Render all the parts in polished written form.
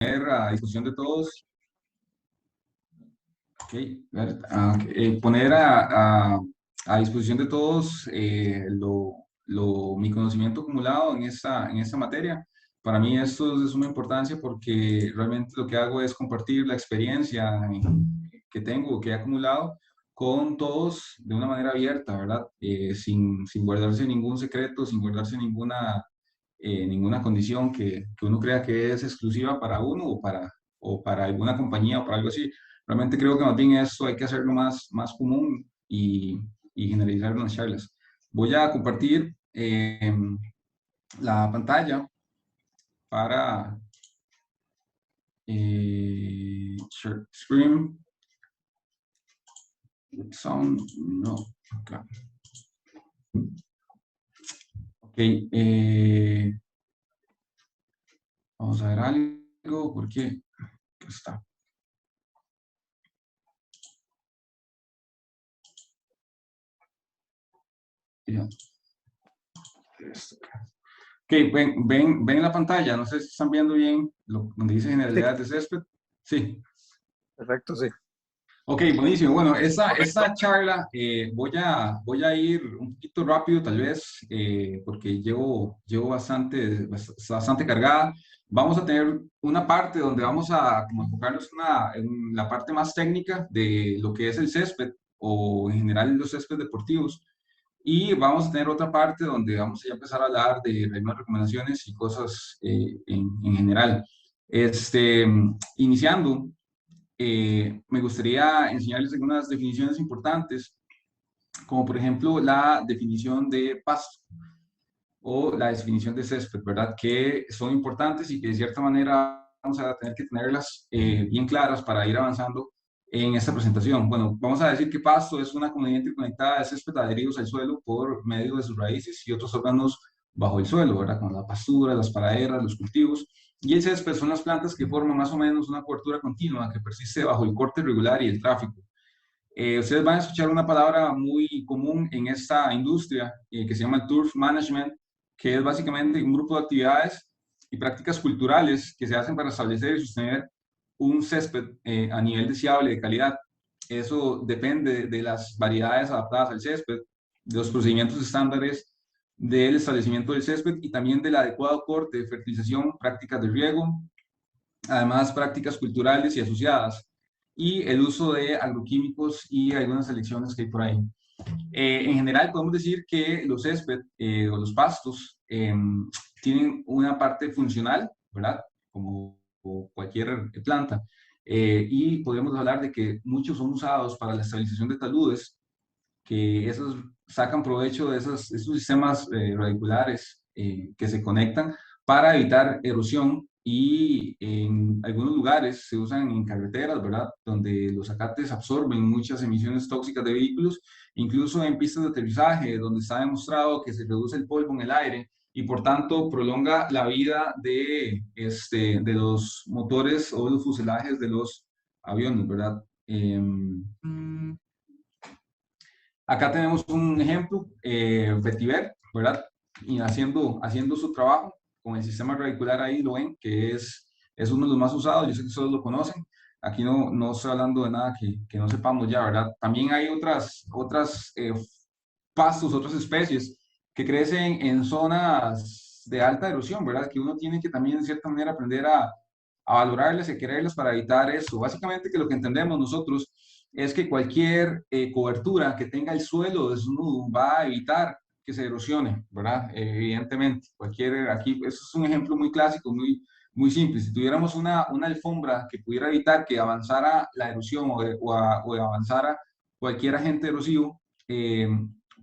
a disposición de todos, poner a disposición de todos mi conocimiento acumulado en esta materia. Para mí esto es de suma importancia porque realmente lo que hago es compartir la experiencia que tengo, que he acumulado con todos de una manera abierta, ¿verdad? Sin guardarse ningún secreto, sin guardarse ninguna condición que uno crea que es exclusiva para uno o para alguna compañía o para algo así. Realmente creo que más bien esto hay que hacerlo más común y generalizarlo en las charlas. Voy a compartir la pantalla para share screen. Sound, no, acá. Ok, vamos a ver algo, porque está. Ya. Ok, ven la pantalla, no sé si están viendo bien donde dice Sí, generalidades de césped. Sí. perfecto, sí. Ok, buenísimo. Bueno, esta charla voy a ir un poquito rápido tal vez, porque llevo bastante cargada. Vamos a tener una parte donde vamos a como enfocarnos en la parte más técnica de lo que es el césped o en general los céspedes deportivos. Y vamos a tener otra parte donde vamos a empezar a hablar de algunas recomendaciones y cosas en general. Iniciando me gustaría enseñarles algunas definiciones importantes, como por ejemplo la definición de pasto o la definición de césped, ¿verdad? Que son importantes y que de cierta manera vamos a tener que tenerlas bien claras para ir avanzando en esta presentación. Bueno, vamos a decir que pasto es una comunidad interconectada de césped adheridos al suelo por medio de sus raíces y otros órganos bajo el suelo, ¿verdad? Como la pastura, las praderas, los cultivos. Y el césped son las plantas que forman más o menos una cobertura continua que persiste bajo el corte regular y el tráfico. Ustedes van a escuchar una palabra muy común en esta industria que se llama el turf management, que es básicamente un grupo de actividades y prácticas culturales que se hacen para establecer y sostener un césped a nivel deseable de calidad. Eso depende de las variedades adaptadas al césped, de los procedimientos estándares del establecimiento del césped y también del adecuado corte, fertilización, prácticas de riego, además prácticas culturales y asociadas, y el uso de agroquímicos y algunas selecciones que hay por ahí. En general, podemos decir que los césped o los pastos tienen una parte funcional, ¿verdad? Como cualquier planta. Y podemos hablar de que muchos son usados para la estabilización de taludes, que esos sacan provecho de esos sistemas radiculares que se conectan para evitar erosión y en algunos lugares se usan en carreteras, ¿verdad? Donde los zacates absorben muchas emisiones tóxicas de vehículos, incluso en pistas de aterrizaje, donde está demostrado que se reduce el polvo en el aire y por tanto prolonga la vida de los motores o los fuselajes de los aviones, ¿verdad? Acá tenemos un ejemplo, Vetiver, ¿verdad? Y haciendo su trabajo con el sistema radicular ahí, lo ven, que es uno de los más usados, yo sé que ustedes lo conocen. Aquí no estoy hablando de nada que no sepamos ya, ¿verdad? También hay otras pastos, otras especies que crecen en zonas de alta erosión, ¿verdad? Que uno tiene que también, de cierta manera, aprender a valorarlas y a quererlas para evitar eso. Básicamente que lo que entendemos nosotros es que cualquier cobertura que tenga el suelo desnudo va a evitar que se erosione, ¿verdad? Evidentemente, aquí, eso es un ejemplo muy clásico, muy simple. Si tuviéramos una alfombra que pudiera evitar que avanzara la erosión o avanzara cualquier agente erosivo,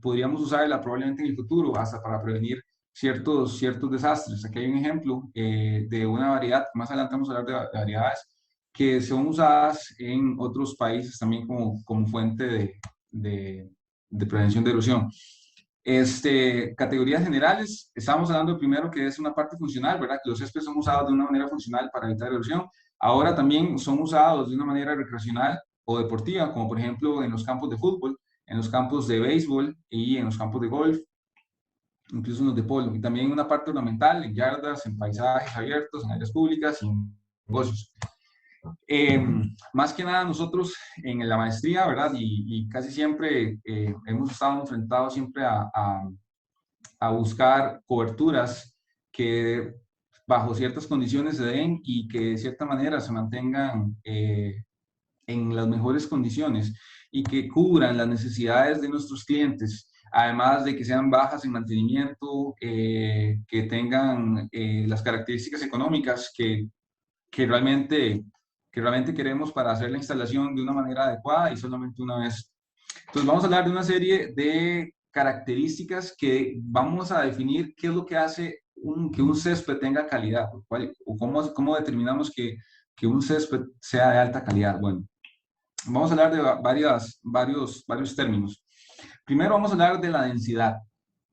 podríamos usarla probablemente en el futuro hasta para prevenir ciertos desastres. Aquí hay un ejemplo de una variedad, más adelante vamos a hablar de variedades, que son usadas en otros países también como fuente de prevención de erosión. Categorías generales, estamos hablando primero que es una parte funcional, ¿verdad? Que los céspedes son usados de una manera funcional para evitar erosión. Ahora también son usados de una manera recreacional o deportiva, como por ejemplo en los campos de fútbol, en los campos de béisbol y en los campos de golf, incluso en los de polo. Y también una parte ornamental, en yardas, en paisajes abiertos, en áreas públicas y en negocios. Más que nada nosotros en la maestría, ¿verdad? Y casi siempre hemos estado enfrentados siempre a buscar coberturas que bajo ciertas condiciones se den y que de cierta manera se mantengan en las mejores condiciones y que cubran las necesidades de nuestros clientes, además de que sean bajas en mantenimiento, que tengan las características económicas que realmente, que realmente queremos para hacer la instalación de una manera adecuada y solamente una vez. Entonces vamos a hablar de una serie de características que vamos a definir qué es lo que hace que un césped tenga calidad, o cómo determinamos que un césped sea de alta calidad. Bueno, vamos a hablar de varios términos. Primero vamos a hablar de la densidad.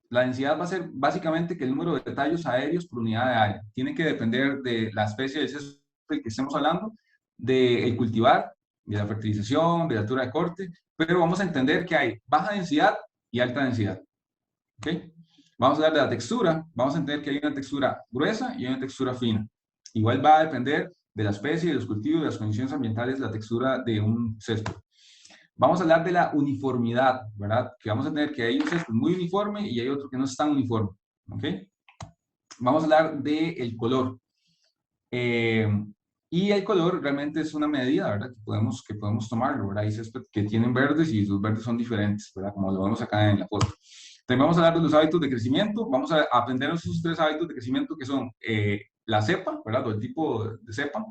La densidad va a ser básicamente que el número de tallos aéreos por unidad de área. Tiene que depender de la especie de césped que estemos hablando, del cultivar, de la fertilización, de la altura de corte, pero vamos a entender que hay baja densidad y alta densidad. ¿Okay? Vamos a hablar de la textura. Vamos a entender que hay una textura gruesa y una textura fina. Igual va a depender de la especie, de los cultivos, de las condiciones ambientales, la textura de un césped. Vamos a hablar de la uniformidad, ¿verdad? Que vamos a tener que hay un césped muy uniforme y hay otro que no es tan uniforme, ¿ok? Vamos a hablar del color. Y el color realmente es una medida, ¿verdad? Que podemos tomarlo, ¿verdad? Hay césped que tienen verdes y los verdes son diferentes, ¿verdad? Como lo vemos acá en la foto. También vamos a hablar de los hábitos de crecimiento. Vamos a aprender esos 3 hábitos de crecimiento que son la cepa, ¿verdad? O el tipo de cepa,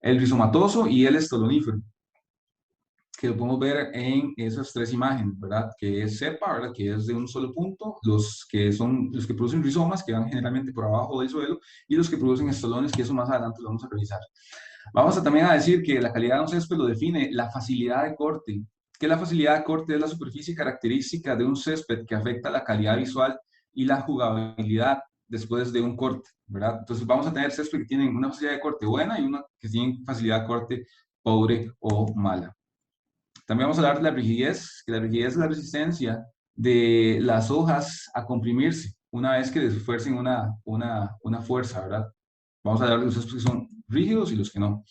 el rizomatoso y el estolonífero, que lo podemos ver en esas 3 imágenes, ¿verdad? Que es cepa, ¿verdad? Que es de un solo punto, los que producen rizomas, que van generalmente por abajo del suelo, y los que producen estolones, que eso más adelante lo vamos a revisar. Vamos a también a decir que la calidad de un césped lo define la facilidad de corte, que la facilidad de corte es la superficie característica de un césped que afecta la calidad visual y la jugabilidad después de un corte, ¿verdad? Entonces vamos a tener césped que tienen una facilidad de corte buena y una que tienen facilidad de corte pobre o mala. También vamos a hablar de la rigidez, que la rigidez es la resistencia de las hojas a comprimirse una vez que esfuercen una fuerza, ¿verdad? Vamos a hablar de los que son rígidos y los que no.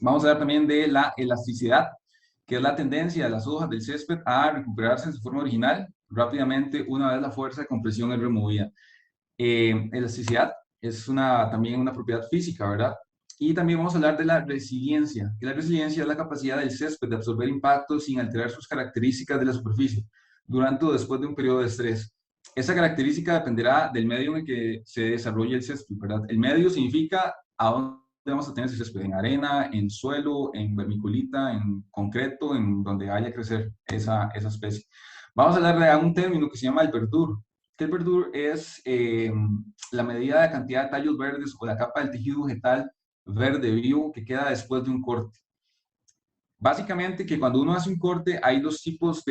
Vamos a hablar también de la elasticidad, que es la tendencia de las hojas del césped a recuperarse en su forma original rápidamente una vez la fuerza de compresión es removida. Elasticidad es también una propiedad física, ¿verdad? Y también vamos a hablar de la resiliencia, que la resiliencia es la capacidad del césped de absorber impactos sin alterar sus características de la superficie durante o después de un periodo de estrés. Esa característica dependerá del medio en el que se desarrolle el césped, ¿verdad? El medio significa a dónde vamos a tener ese césped, en arena, en suelo, en vermiculita, en concreto, en donde vaya a crecer esa especie. Vamos a hablar de un término que se llama el verdure, que el verdure es la medida de cantidad de tallos verdes o la capa del tejido vegetal verde vivo que queda después de un corte. Básicamente que cuando uno hace un corte hay 2 tipos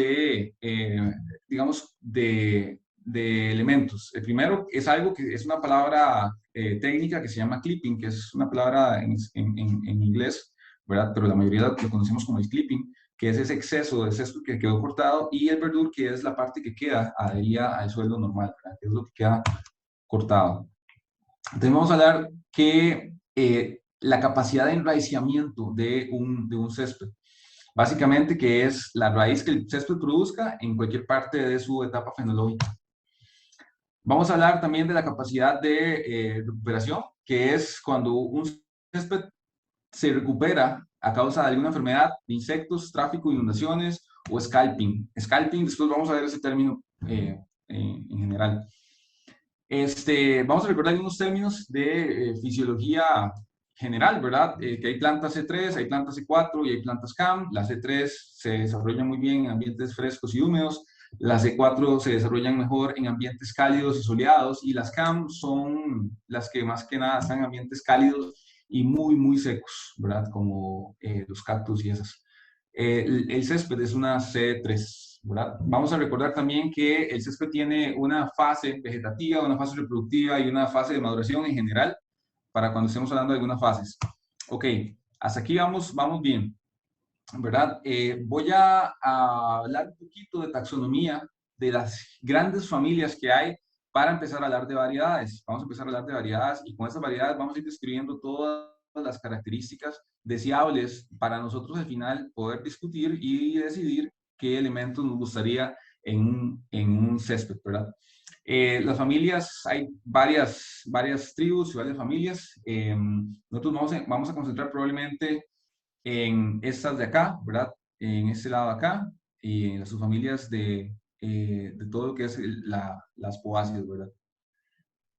digamos, de elementos. El primero es algo que es una palabra técnica que se llama clipping, que es una palabra en inglés, ¿verdad? Pero la mayoría lo conocemos como el clipping, que es ese exceso de césped que quedó cortado, y el verdure, que es la parte que queda adherida al suelo normal, ¿verdad? Que es lo que queda cortado. Entonces vamos a hablar que la capacidad de enraizamiento de un césped. Básicamente que es la raíz que el césped produzca en cualquier parte de su etapa fenológica. Vamos a hablar también de la capacidad de recuperación, que es cuando un césped se recupera a causa de alguna enfermedad, de insectos, tráfico, inundaciones o scalping. Scalping, después vamos a ver ese término en general. Vamos a recordar algunos términos de fisiología general, ¿verdad? Que hay plantas C3, hay plantas C4 y hay plantas CAM. Las C3 se desarrollan muy bien en ambientes frescos y húmedos. Las C4 se desarrollan mejor en ambientes cálidos y soleados. Y las CAM son las que más que nada están en ambientes cálidos y muy, muy secos, ¿verdad? Como los cactus y esas. El césped es una C3, ¿verdad? Vamos a recordar también que el césped tiene una fase vegetativa, una fase reproductiva y una fase de maduración en general, para cuando estemos hablando de algunas fases. Ok, hasta aquí vamos bien, ¿verdad? Voy a hablar un poquito de taxonomía, de las grandes familias que hay, para empezar a hablar de variedades. Vamos a empezar a hablar de variedades y con esas variedades vamos a ir describiendo todas las características deseables para nosotros al final poder discutir y decidir qué elementos nos gustaría en un césped, ¿verdad? Las familias, hay varias tribus y varias familias. Nosotros vamos a concentrar probablemente en estas de acá, ¿verdad? En este lado de acá y en las subfamilias de todo lo que es las poáceas, ¿verdad?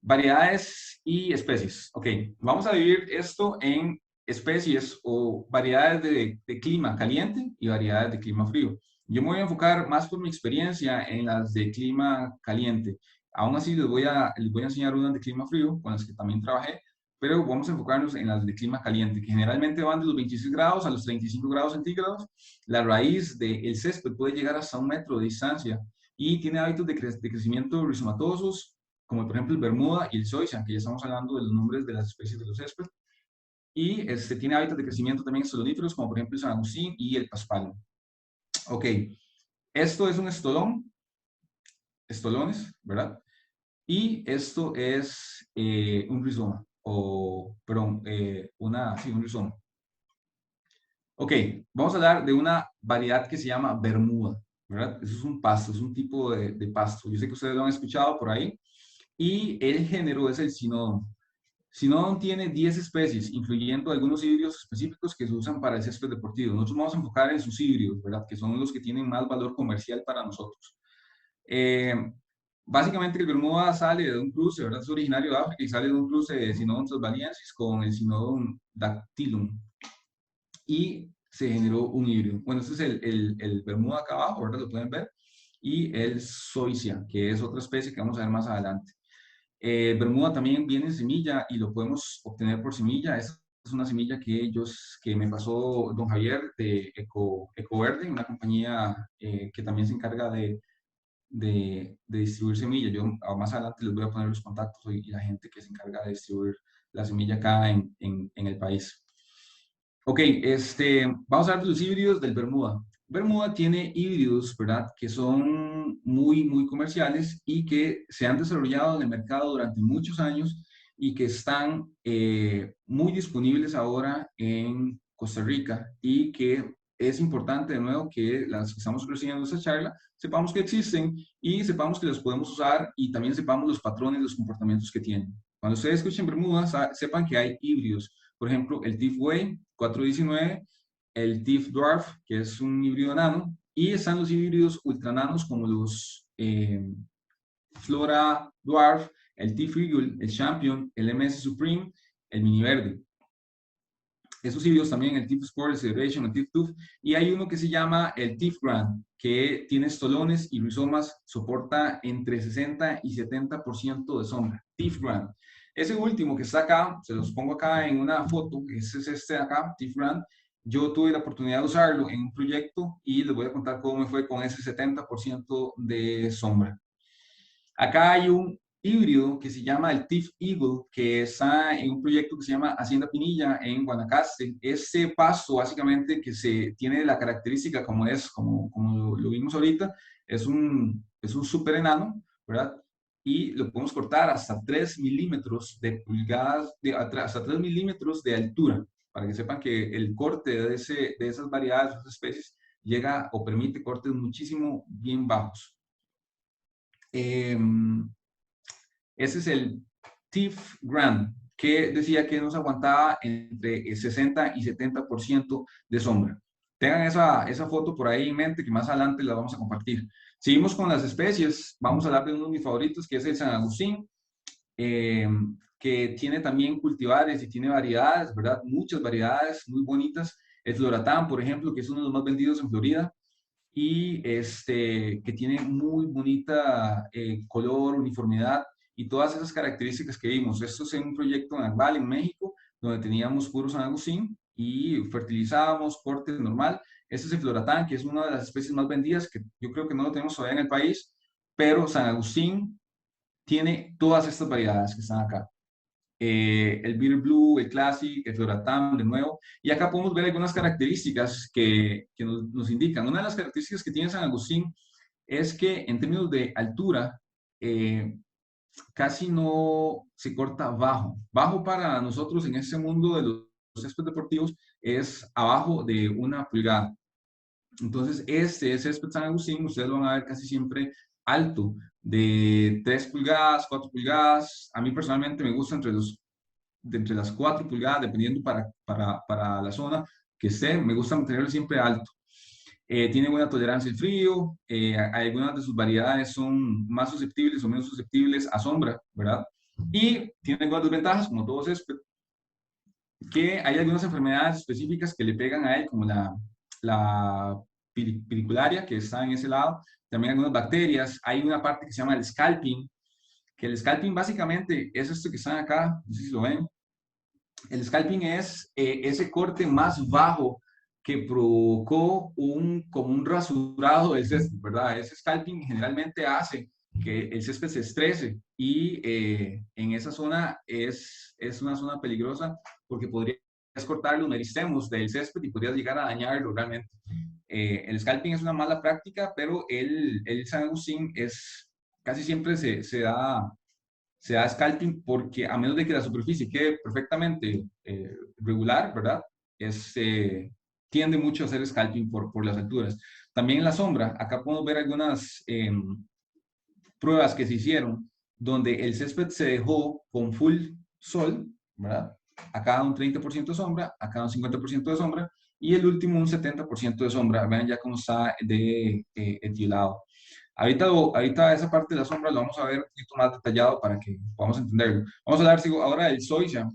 Variedades y especies. Ok, vamos a dividir esto en especies o variedades de clima caliente y variedades de clima frío. Yo me voy a enfocar más por mi experiencia en las de clima caliente. Aún así, les voy a enseñar unas de clima frío con las que también trabajé, pero vamos a enfocarnos en las de clima caliente, que generalmente van de los 26 grados a los 35 grados centígrados. La raíz del césped puede llegar hasta 1 metro de distancia y tiene hábitos de crecimiento rizomatosos, como por ejemplo el Bermuda y el Zoysia, que ya estamos hablando de los nombres de las especies de los césped. Y tiene hábitats de crecimiento también estoloníferos, como por ejemplo el San Agustín y el Paspalo. Ok, esto es un estolones, ¿verdad? Y esto es un rizoma, o, perdón, sí, un rizoma. Ok, vamos a hablar de una variedad que se llama Bermuda, ¿verdad? Eso es un pasto, es un tipo de pasto. Yo sé que ustedes lo han escuchado por ahí. Y el género es el Sinodon. Sinodon tiene 10 especies, incluyendo algunos híbridos específicos que se usan para el césped deportivo. Nosotros vamos a enfocar en sus híbridos, ¿verdad? Que son los que tienen más valor comercial para nosotros. Eh, Básicamente el Bermuda sale de un cruce, ¿verdad? Es originario de África y sale de un cruce de Sinodon transvaliensis con el Sinodon dactylum. Y se generó un híbrido. Bueno, este es el Bermuda acá abajo, ¿verdad? Lo pueden ver. Y el Zoysia, que es otra especie que vamos a ver más adelante. Bermuda también viene en semilla y lo podemos obtener por semilla. Esta es una semilla que me pasó don Javier de Ecoverde, una compañía que también se encarga de distribuir semillas. Yo más adelante les voy a poner los contactos y la gente que se encarga de distribuir la semilla acá en el país. Ok, vamos a hablar de los híbridos del Bermuda. Bermuda tiene híbridos, ¿verdad? Que son muy comerciales y que se han desarrollado en el mercado durante muchos años y que están muy disponibles ahora en Costa Rica y que es importante de nuevo que las que estamos ofreciendo esta charla sepamos que existen y sepamos que los podemos usar y también sepamos los patrones, los comportamientos que tienen. Cuando ustedes escuchen Bermuda, sepan que hay híbridos. Por ejemplo, el Tiff Way 419, el Tiff Dwarf, que es un híbrido nano, y están los híbridos ultrananos como los Flora Dwarf, el Tiff Eagle, el Champion, el MS Supreme, el Mini Verde. Esos híbridos también, el Tiff Sport, el Celebration, el Tiff Tooth, y hay uno que se llama el Tiff Grand, que tiene estolones y rizomas, soporta entre 60 y 70% de sombra. Tiff Grand. Ese último que está acá, se los pongo acá en una foto, ese es este de acá, Tiff Grand. Yo tuve la oportunidad de usarlo en un proyecto y les voy a contar cómo me fue con ese 70% de sombra. Acá hay un híbrido que se llama el Tiff Eagle, que está en un proyecto que se llama Hacienda Pinilla en Guanacaste. Este pasto básicamente que tiene la característica como lo vimos ahorita, es un súper enano, ¿verdad? Y lo podemos cortar hasta 3 milímetros de pulgadas, hasta 3 milímetros de altura, para que sepan que el corte de esas variedades, de esas especies, llega o permite cortes muchísimo bien bajos. Ese es el Tiff Grand, que decía que nos aguantaba entre el 60 y 70% de sombra. Tengan esa foto por ahí en mente, que más adelante la vamos a compartir. Seguimos con las especies. Vamos a hablar de uno de mis favoritos, que es el San Agustín, que tiene también cultivares y tiene variedades, ¿verdad? Muchas variedades muy bonitas. El Floratán, por ejemplo, que es uno de los más vendidos en Florida y que tiene muy bonita color, uniformidad y todas esas características que vimos. Esto es en un proyecto en Akbal, en México, donde teníamos puro San Agustín y fertilizábamos corte normal. Este es el Floratán, que es una de las especies más vendidas, que yo creo que no lo tenemos todavía en el país, pero San Agustín tiene todas estas variedades que están acá. El Bitter Blue, el Classic, el Floratam de nuevo. Y acá podemos ver algunas características que nos indican. Una de las características que tiene San Agustín es que en términos de altura, casi no se corta bajo. Bajo para nosotros en este mundo de los céspedes deportivos es abajo de 1 pulgada. Entonces, este césped San Agustín, ustedes lo van a ver casi siempre alto, de 3 pulgadas, 4 pulgadas. A mí personalmente me gusta entre las 4 pulgadas, dependiendo para la zona que esté, me gusta mantenerlo siempre alto. Tiene buena tolerancia al frío, algunas de sus variedades son más susceptibles o menos susceptibles a sombra, ¿verdad? Y tiene algunas desventajas, como todo césped, que hay algunas enfermedades específicas que le pegan a él, como la piricularia, que está en ese lado, también algunas bacterias. Hay una parte que se llama el scalping, que el scalping básicamente es esto que están acá, no sé si lo ven. El scalping es ese corte más bajo que provocó como un rasurado del césped, ¿verdad? Ese scalping generalmente hace que el césped se estrese y en esa zona es una zona peligrosa porque podrías cortar los meristemos del césped y podrías llegar a dañarlo realmente. El scalping es una mala práctica, pero el San Agustín casi siempre se da scalping porque a menos de que la superficie quede perfectamente regular, ¿verdad? Tiende mucho a hacer scalping por las alturas. También en la sombra, acá podemos ver algunas pruebas que se hicieron donde el césped se dejó con full sol, ¿verdad? Acá un 30% de sombra, acá un 50% de sombra, y el último un 70% de sombra. Vean ya cómo está de etiolado. Ahorita esa parte de la sombra lo vamos a ver un poquito más detallado para que podamos entenderlo. Vamos a hablar ahora del zoysia.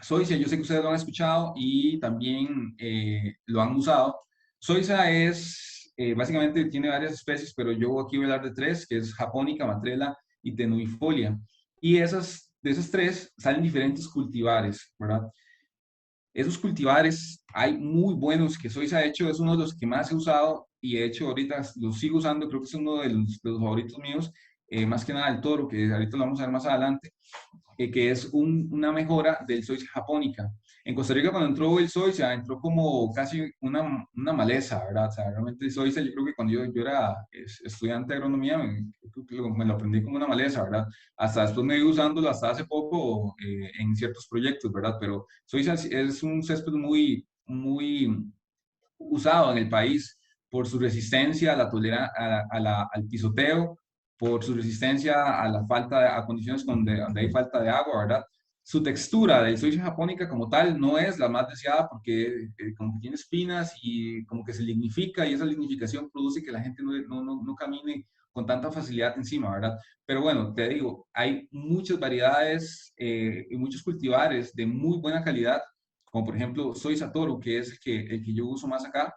Zoysia, yo sé que ustedes lo han escuchado y también lo han usado. Zoysia básicamente tiene varias especies, pero yo aquí voy a hablar de 3, que es Japonica, Matrela y Tenuifolia. Y de esas 3 salen diferentes cultivares, ¿verdad? Esos cultivares hay muy buenos que Zoysia ha hecho, es uno de los que más he usado y de hecho ahorita los sigo usando, creo que es uno de los favoritos míos, más que nada el toro, que ahorita lo vamos a ver más adelante, que es una mejora del Zoysia japonica. En Costa Rica cuando entró el Zoysia, entró como casi una maleza, ¿verdad? O sea, realmente el Zoysia, yo creo que cuando yo era estudiante de agronomía, me lo aprendí como una maleza, ¿verdad? Hasta después me iba usándolo hasta hace poco en ciertos proyectos, ¿verdad? Pero Zoysia es un césped muy usado en el país por su resistencia a la al pisoteo, por su resistencia a la a condiciones donde hay falta de agua, ¿verdad? Su textura del Zoysia japonica como tal no es la más deseada porque como que tiene espinas y como que se lignifica y esa lignificación produce que la gente no camine con tanta facilidad encima, ¿verdad? Pero bueno, te digo, hay muchas variedades y muchos cultivares de muy buena calidad, como por ejemplo Zoysia toro, que es el que yo uso más acá,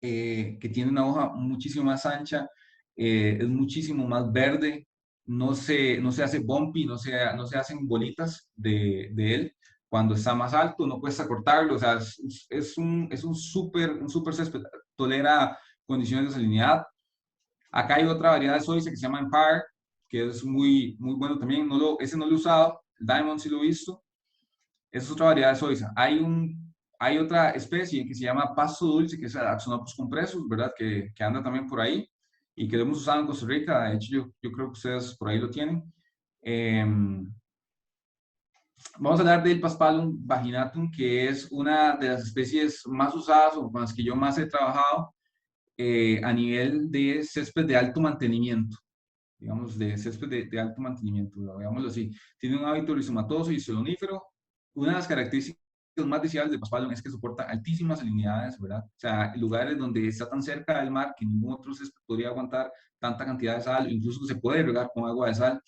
que tiene una hoja muchísimo más ancha, es muchísimo más verde, no se hace bumpy, no se hacen bolitas de él. Cuando está más alto, no cuesta cortarlo, o sea, es un super césped, tolera condiciones de salinidad. Acá hay otra variedad de Zoysia que se llama Empire, que es muy bueno también, ese no lo he usado, el Diamond sí lo he visto, esa es otra variedad de Zoysia. Hay otra especie que se llama pasto dulce, que es Axonopus compressus, ¿verdad? Que anda también por ahí y que lo hemos usado en Costa Rica. De hecho, yo creo que ustedes por ahí lo tienen. Vamos a hablar del Paspalum vaginatum, que es una de las especies más usadas o con las que yo más he trabajado a nivel de césped de alto mantenimiento, digamos, de césped de alto mantenimiento, veámoslo así. Tiene un hábito rizomatoso y sodonífero. Una de las características más deseables de Paspalum es que soporta altísimas salinidades, ¿verdad? O sea, lugares donde está tan cerca del mar que ningún otro césped podría aguantar tanta cantidad de sal, incluso se puede regar con agua de sal,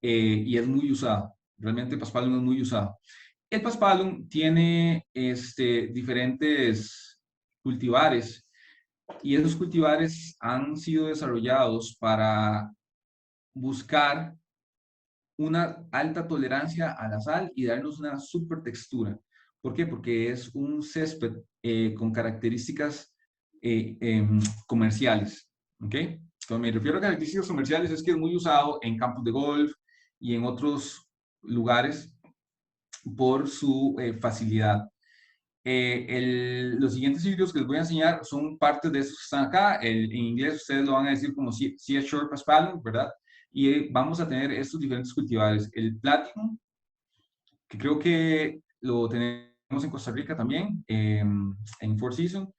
y es muy usado. Realmente Paspalum es muy usado. El Paspalum tiene diferentes cultivares y esos cultivares han sido desarrollados para buscar una alta tolerancia a la sal y darnos una super textura. ¿Por qué? Porque es un césped con características comerciales. ¿Ok? Cuando me refiero a características comerciales es que es muy usado en campos de golf y en otros lugares por su facilidad. Los siguientes sitios que les voy a enseñar son partes de esos que están acá. En inglés ustedes lo van a decir como Sea Shore Paspalum, ¿verdad? Y vamos a tener estos diferentes cultivares. El Platinum, que creo que lo tenemos en Costa Rica también, en Four Seasons.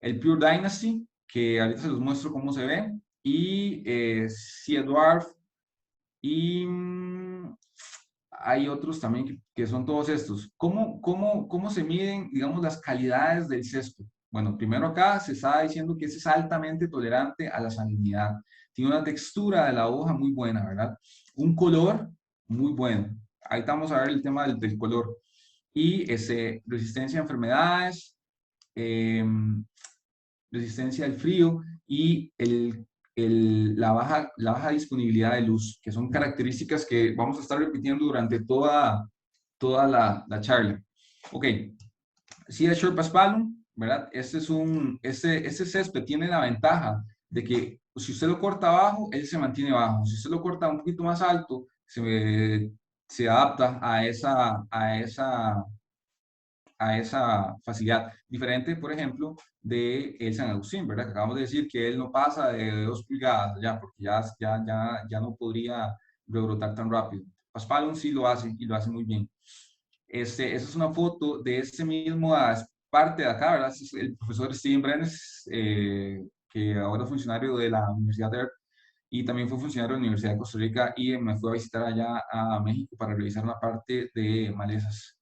El Pure Dynasty, que ahorita se los muestro cómo se ve, y Sea Dwarf, y hay otros también que son todos estos. ¿Cómo se miden, digamos, las calidades del césped? Bueno, primero acá se está diciendo que ese es altamente tolerante a la salinidad. Tiene una textura de la hoja muy buena, ¿verdad? Un color muy bueno. Ahí vamos a ver el tema del color. Y resistencia a enfermedades, resistencia al frío y la baja disponibilidad de luz, que son características que vamos a estar repitiendo durante toda la charla. Ok, Sea Shore Paspalum, ¿verdad? Este césped tiene la ventaja de que si usted lo corta abajo, él se mantiene bajo. Si usted lo corta un poquito más alto, se adapta a esa facilidad. Diferente, por ejemplo, de el San Agustín, ¿verdad? Que acabamos de decir que él no pasa de 2 pulgadas ya, porque ya no podría rebrotar tan rápido. Paspalum sí lo hace y lo hace muy bien. Esa es una foto de este mismo parte de acá, ¿verdad? Este es el profesor Steven Brenes, que ahora es funcionario de la Universidad de y también fue funcionario de la Universidad de Costa Rica y me fue a visitar allá a México para revisar una parte de malezas.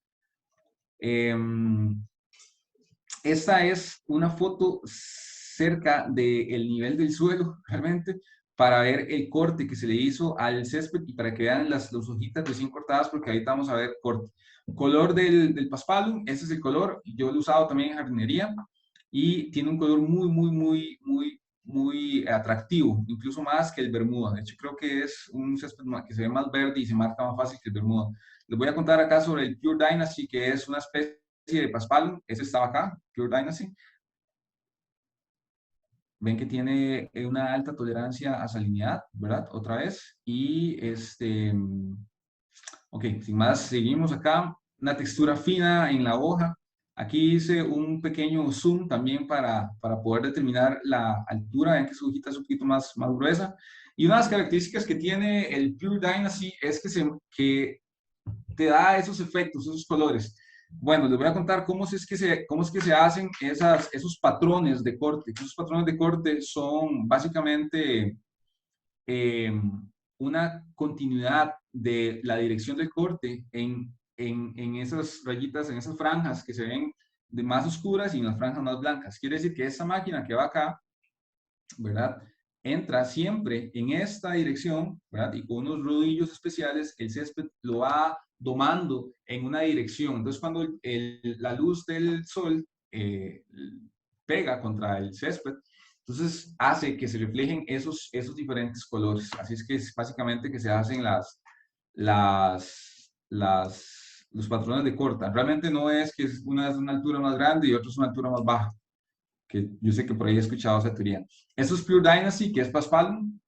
Esta es una foto cerca del nivel del suelo, realmente, para ver el corte que se le hizo al césped y para que vean las hojitas recién cortadas, porque ahorita vamos a ver corte. Color del paspalum, ese es el color, yo lo he usado también en jardinería y tiene un color muy atractivo, incluso más que el bermuda. De hecho, creo que es un césped que se ve más verde y se marca más fácil que el bermuda. Les voy a contar acá sobre el Pure Dynasty, que es una especie de paspalum. Ese estaba acá, Pure Dynasty. Ven que tiene una alta tolerancia a salinidad, ¿verdad? Otra vez. Y ok, sin más, seguimos acá. Una textura fina en la hoja. Aquí hice un pequeño zoom también para poder determinar la altura. Ven que su hojita es un poquito más gruesa. Y una de las características que tiene el Pure Dynasty es que te da esos efectos, esos colores. Bueno, les voy a contar cómo es que se hacen esos patrones de corte. Esos patrones de corte son básicamente eh, una continuidad de la dirección del corte en esas rayitas, en esas franjas que se ven de más oscuras y en las franjas más blancas. Quiere decir que esta máquina que va acá, ¿verdad? Entra siempre en esta dirección, ¿verdad? Y con unos rodillos especiales, el césped lo va domando en una dirección. Entonces, cuando la luz del sol pega contra el césped, entonces hace que se reflejen esos diferentes colores. Así es que es básicamente que se hacen los patrones de corta. Realmente no es que una es una altura más grande y otra es una altura más baja, que yo sé que por ahí he escuchado esa teoría. Eso es Pure Dynasty, que es paspalum,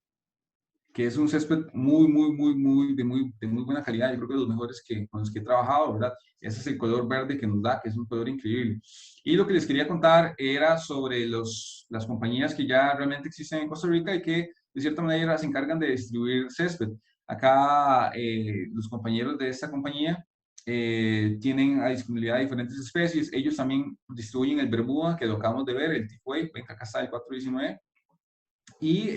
que es un césped de muy buena calidad. Yo creo que de los mejores con los que he trabajado, ¿verdad? Ese es el color verde que nos da, que es un color increíble. Y lo que les quería contar era sobre las compañías que ya realmente existen en Costa Rica y que de cierta manera se encargan de distribuir césped. Acá los compañeros de esta compañía tienen a disponibilidad diferentes especies. Ellos también distribuyen el bermuda, que lo acabamos de ver, el Tifway, ven que acá está el 419. Y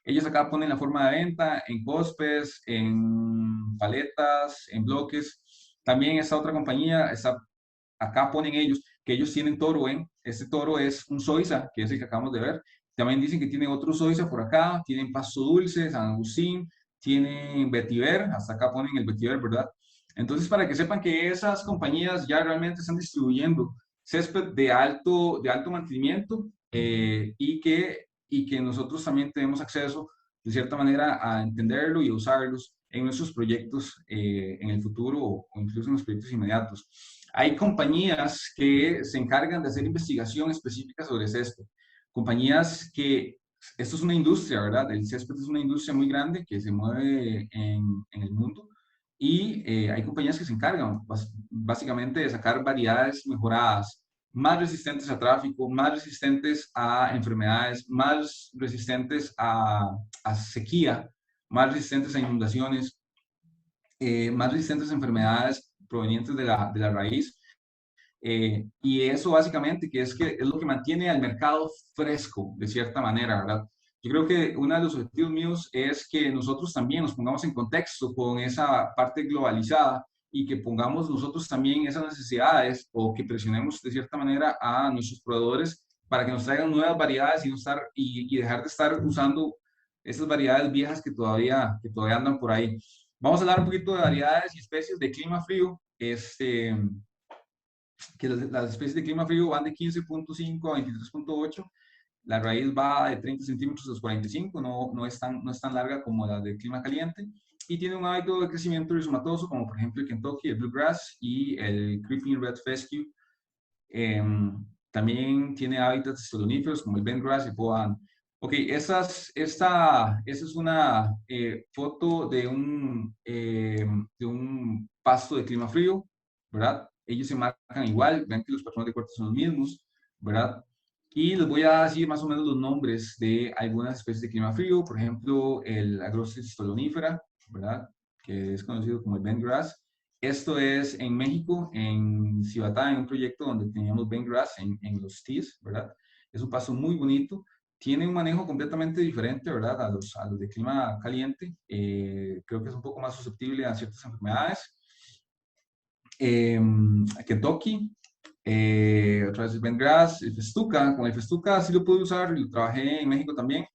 ellos acá ponen la forma de venta en cospes, en paletas, en bloques. También esta otra compañía, acá ponen ellos, que ellos tienen toro, ¿eh? Este toro es un zoysia, que es el que acabamos de ver. También dicen que tiene otro zoysia por acá, tienen pasto dulce, San Agustín, tienen vetiver, hasta acá ponen el vetiver, ¿verdad? Entonces, para que sepan que esas compañías ya realmente están distribuyendo césped de alto mantenimiento y que nosotros también tenemos acceso, de cierta manera, a entenderlo y a usarlos en nuestros proyectos en el futuro o incluso en los proyectos inmediatos. Hay compañías que se encargan de hacer investigación específica sobre césped. Compañías que, esto es una industria, ¿verdad? El césped es una industria muy grande que se mueve en el mundo y hay compañías que se encargan básicamente de sacar variedades mejoradas, más resistentes a tráfico, más resistentes a enfermedades, más resistentes a sequía, más resistentes a inundaciones, más resistentes a enfermedades provenientes de la raíz. Y eso básicamente que es lo que mantiene al mercado fresco, de cierta manera, ¿verdad? Yo creo que uno de los objetivos míos es que nosotros también nos pongamos en contexto con esa parte globalizada y que pongamos nosotros también esas necesidades o que presionemos de cierta manera a nuestros proveedores para que nos traigan nuevas variedades y, no estar, y dejar de estar usando esas variedades viejas que todavía andan por ahí. Vamos a hablar un poquito de variedades y especies de clima frío. Que las especies de clima frío van de 15.5 a 23.8. La raíz va de 30 centímetros a los 45, no es tan larga como la del clima caliente. Y tiene un hábito de crecimiento rizomatoso, como por ejemplo el Kentucky, el Bluegrass y el Creeping Red Fescue. Eh, También tiene hábitats estoloníferos como el bentgrass y el poa. Ok, esta es una foto de un pasto de clima frío, ¿verdad? Ellos se marcan igual, vean que los patrones de corte son los mismos, ¿verdad? Y les voy a decir más o menos los nombres de algunas especies de clima frío, por ejemplo, el Agrostis stolonífera, ¿verdad? Que es conocido como el bentgrass. Esto es en México, en Cibatá, en un proyecto donde teníamos bentgrass en los tees, ¿verdad? Es un pasto muy bonito. Tiene un manejo completamente diferente, ¿verdad? A los de clima caliente. Creo que es un poco más susceptible a ciertas enfermedades. Kentucky, otra vez el bentgrass, el festuca. Con el festuca sí lo pude usar, lo trabajé en México también.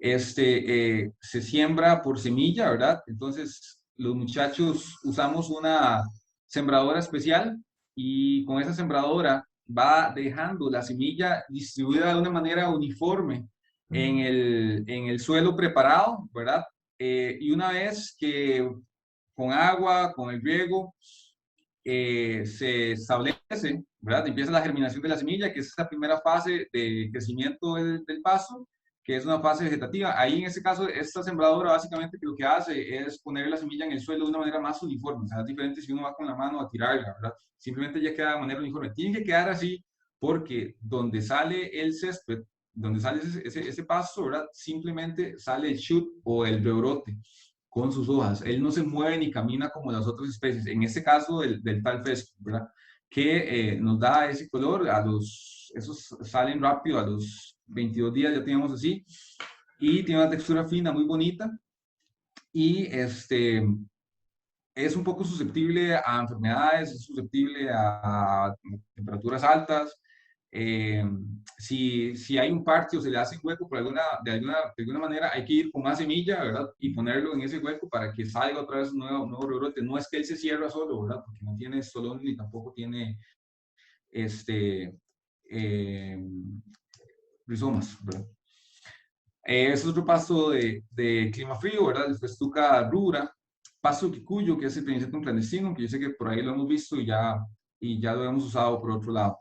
Se siembra por semilla, ¿verdad? Entonces los muchachos usamos una sembradora especial y con esa sembradora va dejando la semilla distribuida de una manera uniforme en el suelo preparado, ¿verdad? Y una vez que con agua, con el riego, se establece, ¿verdad? Empieza la germinación de la semilla, que es esta primera fase de crecimiento del pasto, que es una fase vegetativa. Ahí, en este caso, esta sembradora básicamente lo que hace es poner la semilla en el suelo de una manera más uniforme. O sea, es diferente si uno va con la mano a tirarla, ¿verdad? Simplemente ya queda de manera uniforme. Tiene que quedar así porque donde sale el césped, donde sale ese pasto, ¿verdad? Simplemente sale el shoot o el rebrote con sus hojas. Él no se mueve ni camina como las otras especies. En este caso del tal fresco, ¿verdad? Que nos da ese color. Esos salen rápido, a los 22 días ya tenemos así. Y tiene una textura fina, muy bonita. Y es un poco susceptible a enfermedades, es susceptible a temperaturas altas. Eh, si hay un parche o se le hace un hueco de alguna manera, hay que ir con más semilla, ¿verdad? Y ponerlo en ese hueco para que salga otra vez un nuevo rebrote. No es que él se cierra solo, ¿verdad? Porque no tiene estolón ni tampoco tiene este, eh, rizomas, ¿verdad? Es otro pasto de clima frío, ¿verdad? El festuca rubra, pasto quicuyo, que es el Pennisetum clandestino, que yo sé que por ahí lo hemos visto y ya lo hemos usado por otro lado.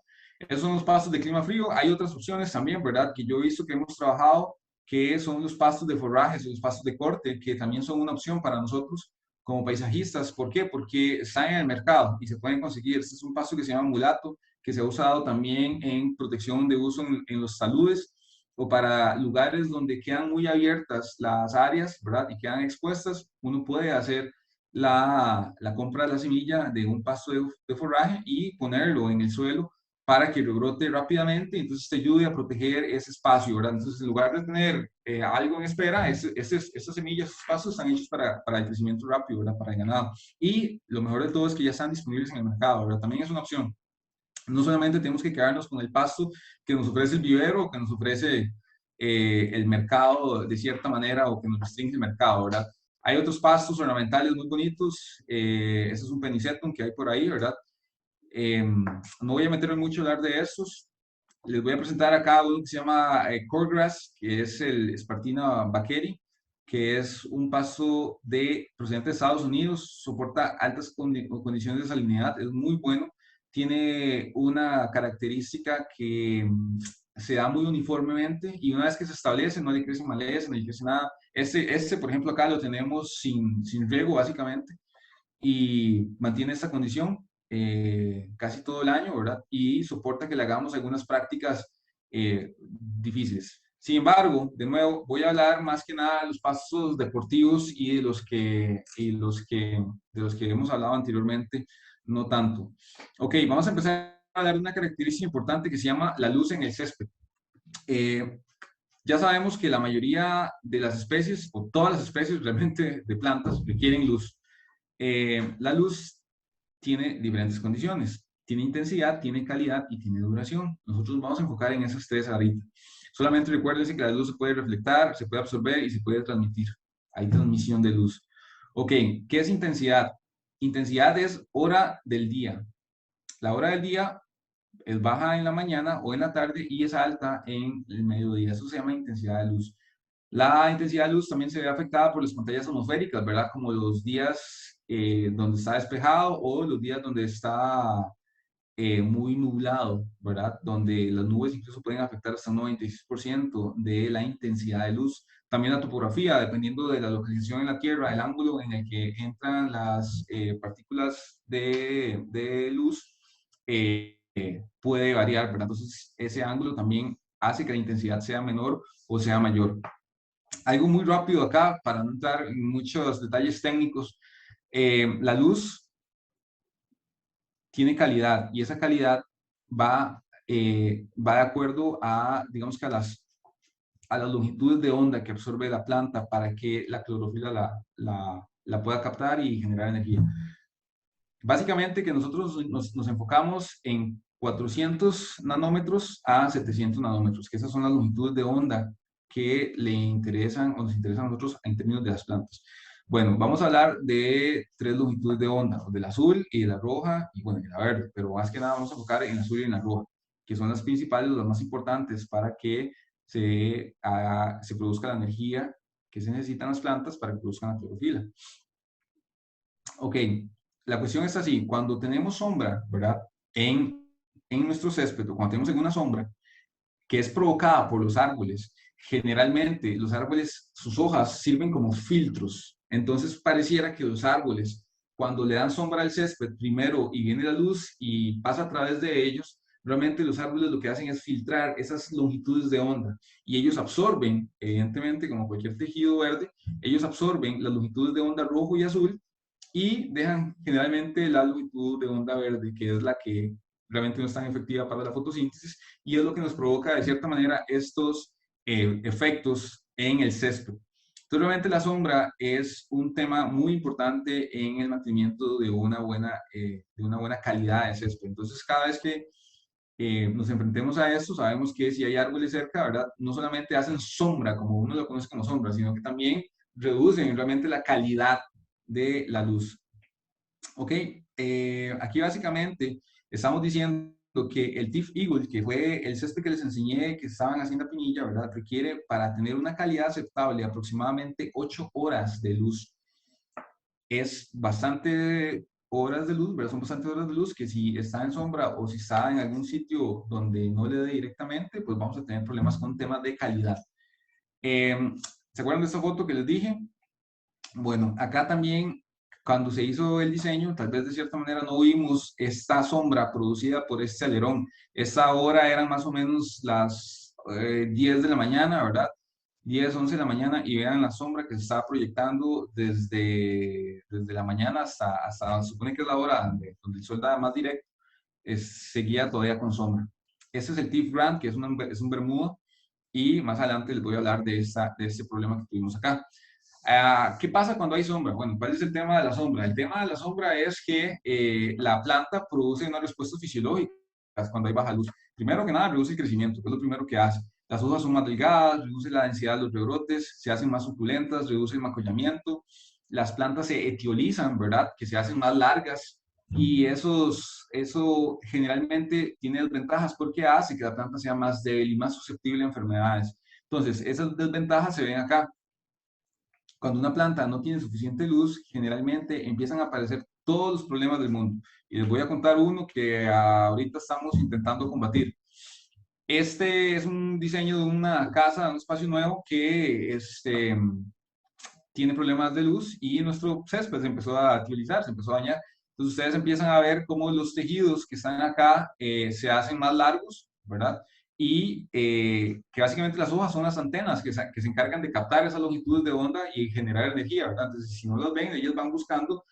Esos son los pastos de clima frío. Hay otras opciones también, ¿verdad? Que yo he visto que hemos trabajado, que son los pastos de forrajes, los pastos de corte, que también son una opción para nosotros como paisajistas. ¿Por qué? Porque están en el mercado y se pueden conseguir. Este es un pasto que se llama mulato, que se ha usado también en protección de uso en los taludes o para lugares donde quedan muy abiertas las áreas, ¿verdad? Y quedan expuestas, uno puede hacer la compra de la semilla de un pasto de forraje y ponerlo en el suelo para que rebrote rápidamente, entonces te ayude a proteger ese espacio, ¿verdad? Entonces, en lugar de tener algo en espera, estas semillas, estos pastos están hechos para el crecimiento rápido, ¿verdad? Para el ganado. Y lo mejor de todo es que ya están disponibles en el mercado, ¿verdad? También es una opción. No solamente tenemos que quedarnos con el pasto que nos ofrece el vivero o que nos ofrece el mercado de cierta manera o que nos restringe el mercado, ¿verdad? Hay otros pastos ornamentales muy bonitos. Ese es un Pennisetum que hay por ahí, ¿verdad? No voy a meterme mucho a hablar de estos. Les voy a presentar acá uno que se llama Cordgrass, que es el Spartina baqueri, que es un pasto procedente de Estados Unidos, soporta altas condiciones de salinidad, es muy bueno. Tiene una característica que se da muy uniformemente y una vez que se establece no le crece maleza, no le crece nada. Por ejemplo, acá lo tenemos sin riego básicamente y mantiene esta condición casi todo el año, ¿verdad? Y soporta que le hagamos algunas prácticas difíciles. Sin embargo, de nuevo, voy a hablar más que nada de los pasos deportivos y de los que hemos hablado anteriormente, no tanto. Ok, vamos a empezar hablar de una característica importante que se llama la luz en el césped. Eh, ya sabemos que la mayoría de las especies, o todas las especies realmente de plantas, requieren luz. La luz tiene diferentes condiciones. Tiene intensidad, tiene calidad y tiene duración. Nosotros vamos a enfocar en esas tres ahorita. Solamente recuérdense que la luz se puede reflectar, se puede absorber y se puede transmitir. Hay transmisión de luz. Ok, ¿qué es intensidad? Intensidad es hora del día. La hora del día es baja en la mañana o en la tarde y es alta en el mediodía. Eso se llama intensidad de luz. La intensidad de luz también se ve afectada por las pantallas atmosféricas, ¿verdad? Como los días donde está despejado o los días donde está muy nublado, ¿verdad? Donde las nubes incluso pueden afectar hasta un 96% de la intensidad de luz. También la topografía, dependiendo de la localización en la Tierra, el ángulo en el que entran las partículas de luz puede variar, ¿verdad? Entonces, ese ángulo también hace que la intensidad sea menor o sea mayor. Algo muy rápido acá, para no entrar en muchos detalles técnicos. La luz tiene calidad y esa calidad va de acuerdo a, digamos que a las longitudes de onda que absorbe la planta para que la clorofila la pueda captar y generar energía. Básicamente que nosotros nos enfocamos en 400 nanómetros a 700 nanómetros, que esas son las longitudes de onda que le interesan o nos interesan a nosotros en términos de las plantas. Bueno, vamos a hablar de tres longitudes de onda, de la azul y de la roja y bueno, de la verde, pero más que nada vamos a enfocar en la azul y en la roja, que son las principales, las más importantes para que se produzca la energía que se necesitan las plantas para que produzcan la clorofila. Ok, la cuestión es así, cuando tenemos sombra, ¿verdad? En nuestro césped, o cuando tenemos alguna sombra que es provocada por los árboles, generalmente los árboles, sus hojas sirven como filtros. Entonces pareciera que los árboles, cuando le dan sombra al césped primero y viene la luz y pasa a través de ellos, realmente los árboles lo que hacen es filtrar esas longitudes de onda y ellos absorben, evidentemente como cualquier tejido verde, ellos absorben las longitudes de onda rojo y azul y dejan generalmente la longitud de onda verde, que es la que realmente no es tan efectiva para la fotosíntesis y es lo que nos provoca de cierta manera estos efectos en el césped. Entonces, realmente la sombra es un tema muy importante en el mantenimiento de una buena calidad de césped. Entonces, cada vez que nos enfrentemos a esto, sabemos que si hay árboles cerca, ¿verdad? No solamente hacen sombra, como uno lo conoce como sombra, sino que también reducen realmente la calidad de la luz. Ok, aquí básicamente estamos diciendo que el Tif Eagle, que fue el césped que les enseñé que estaban haciendo Pinilla, ¿verdad? Requiere para tener una calidad aceptable aproximadamente 8 horas de luz. Es bastante horas de luz, ¿verdad? Son bastantes horas de luz que si está en sombra o si está en algún sitio donde no le dé directamente, pues vamos a tener problemas con temas de calidad. ¿Se acuerdan de esta foto que les dije? Bueno, acá también, cuando se hizo el diseño, tal vez de cierta manera no vimos esta sombra producida por este alerón. Esta hora eran más o menos las 10 de la mañana, ¿verdad? 10, 11 de la mañana y vean la sombra que se estaba proyectando desde la mañana hasta, se supone que es la hora donde el sol da más directo, seguía todavía con sombra. Este es el Tiff Grant, que es un bermudo, y más adelante les voy a hablar de este problema que tuvimos acá. ¿Qué pasa cuando hay sombra? Bueno, ¿cuál es el tema de la sombra? El tema de la sombra es que la planta produce una respuesta fisiológica cuando hay baja luz. Primero que nada, reduce el crecimiento, que es lo primero que hace. Las hojas son más delgadas, reduce la densidad de los rebrotes, se hacen más suculentas, reduce el macollamiento, las plantas se etiolizan, ¿verdad? Que se hacen más largas y eso generalmente tiene desventajas porque hace que la planta sea más débil y más susceptible a enfermedades. Entonces, esas desventajas se ven acá. Cuando una planta no tiene suficiente luz, generalmente empiezan a aparecer todos los problemas del mundo. Y les voy a contar uno que ahorita estamos intentando combatir. Este es un diseño de una casa, de un espacio nuevo que tiene problemas de luz y nuestro césped se empezó a utilizar, se empezó a dañar. Entonces ustedes empiezan a ver cómo los tejidos que están acá se hacen más largos, ¿verdad? Y que básicamente las hojas son las antenas que se encargan de captar esas longitudes de onda y generar energía, ¿verdad? Entonces, si no las ven, ellos van buscando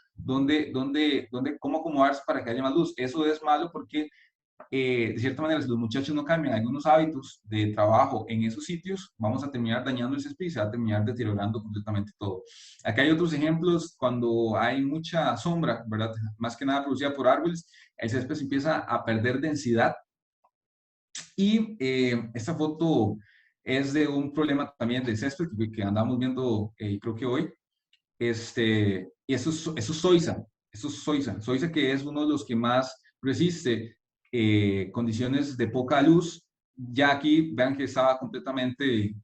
cómo acomodarse para que haya más luz. Eso es malo porque de cierta manera, si los muchachos no cambian algunos hábitos de trabajo en esos sitios, vamos a terminar dañando el césped y se va a terminar deteriorando completamente todo. Acá hay otros ejemplos cuando hay mucha sombra, ¿verdad? Más que nada producida por árboles, el césped se empieza a perder densidad y esta foto es de un problema también del césped que andamos viendo, creo que hoy. Y eso es Soiza, Soiza que es uno de los que más resiste condiciones de poca luz. Ya aquí vean que estaba completamente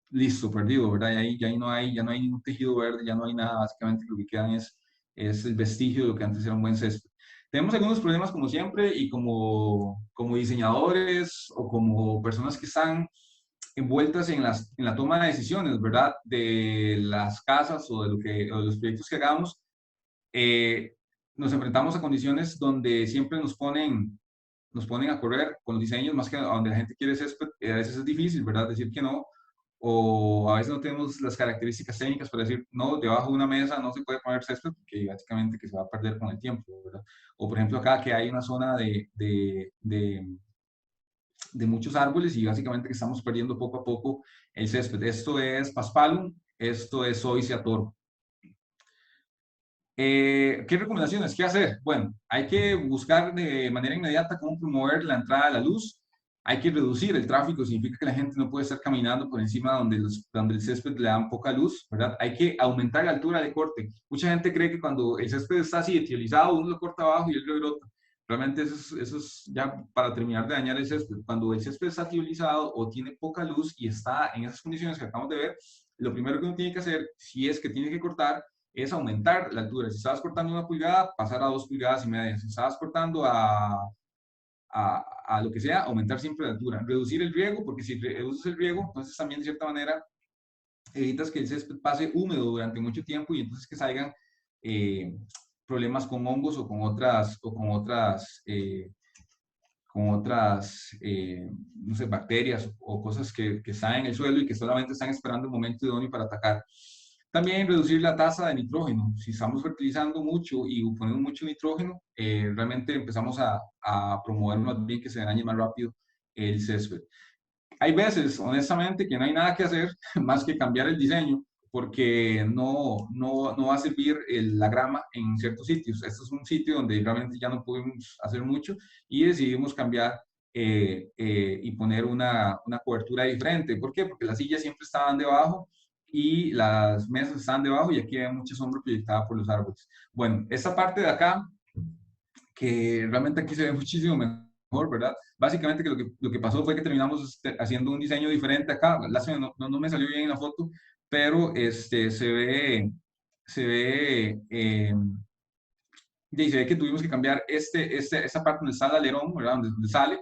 listo, perdido, ¿verdad? Ya no hay ningún tejido verde, ya no hay nada, básicamente lo que quedan es el vestigio de lo que antes era un buen césped. Tenemos algunos problemas como siempre y como diseñadores o como personas que están envueltas en la toma de decisiones, ¿verdad? De las casas o o de los proyectos que hagamos, eh, nos enfrentamos a condiciones donde siempre nos ponen a correr con los diseños, más que a donde la gente quiere césped, a veces es difícil, ¿verdad? Decir que no, o a veces no tenemos las características técnicas para decir, no, debajo de una mesa no se puede poner césped, porque básicamente que se va a perder con el tiempo, ¿verdad? O por ejemplo acá que hay una zona de muchos árboles y básicamente que estamos perdiendo poco a poco el césped. Esto es Paspalum, esto es Zoysia toro. ¿Qué recomendaciones? ¿Qué hacer? Bueno, hay que buscar de manera inmediata cómo promover la entrada de la luz. Hay que reducir el tráfico, significa que la gente no puede estar caminando por encima donde el césped le dan poca luz, ¿verdad? Hay que aumentar la altura de corte. Mucha gente cree que cuando el césped está así etiolizado, uno lo corta abajo y él rebrota. Realmente eso es ya para terminar de dañar el césped. Cuando el césped está etiolizado o tiene poca luz y está en esas condiciones que acabamos de ver, lo primero que uno tiene que hacer, si es que tiene que cortar, es aumentar la altura. Si estabas cortando 1 pulgada, pasar a 2,5 pulgadas. Si estabas cortando a lo que sea, aumentar siempre la altura. Reducir el riego, porque si reduces el riego, entonces también de cierta manera evitas que el césped pase húmedo durante mucho tiempo y entonces que salgan eh, problemas con hongos o con otras no sé, bacterias o cosas que están en el suelo y que solamente están esperando el momento idóneo para atacar. También reducir la tasa de nitrógeno. Si estamos fertilizando mucho y ponemos mucho nitrógeno, realmente empezamos a promover más bien que se dañe más rápido el césped. Hay veces, honestamente, que no hay nada que hacer más que cambiar el diseño porque no va a servir la grama en ciertos sitios. Este es un sitio donde realmente ya no podemos hacer mucho y decidimos cambiar y poner una cobertura diferente. ¿Por qué? Porque las sillas siempre estaban debajo y las mesas estaban debajo y aquí hay mucha sombra proyectada por los árboles. Bueno, esta parte de acá, que realmente aquí se ve muchísimo mejor, ¿verdad? Básicamente que lo que pasó fue que terminamos haciendo un diseño diferente acá. Lástima, no me salió bien en la foto, pero se ve, y se ve que tuvimos que cambiar esa parte donde está el alerón, ¿verdad? Donde sale,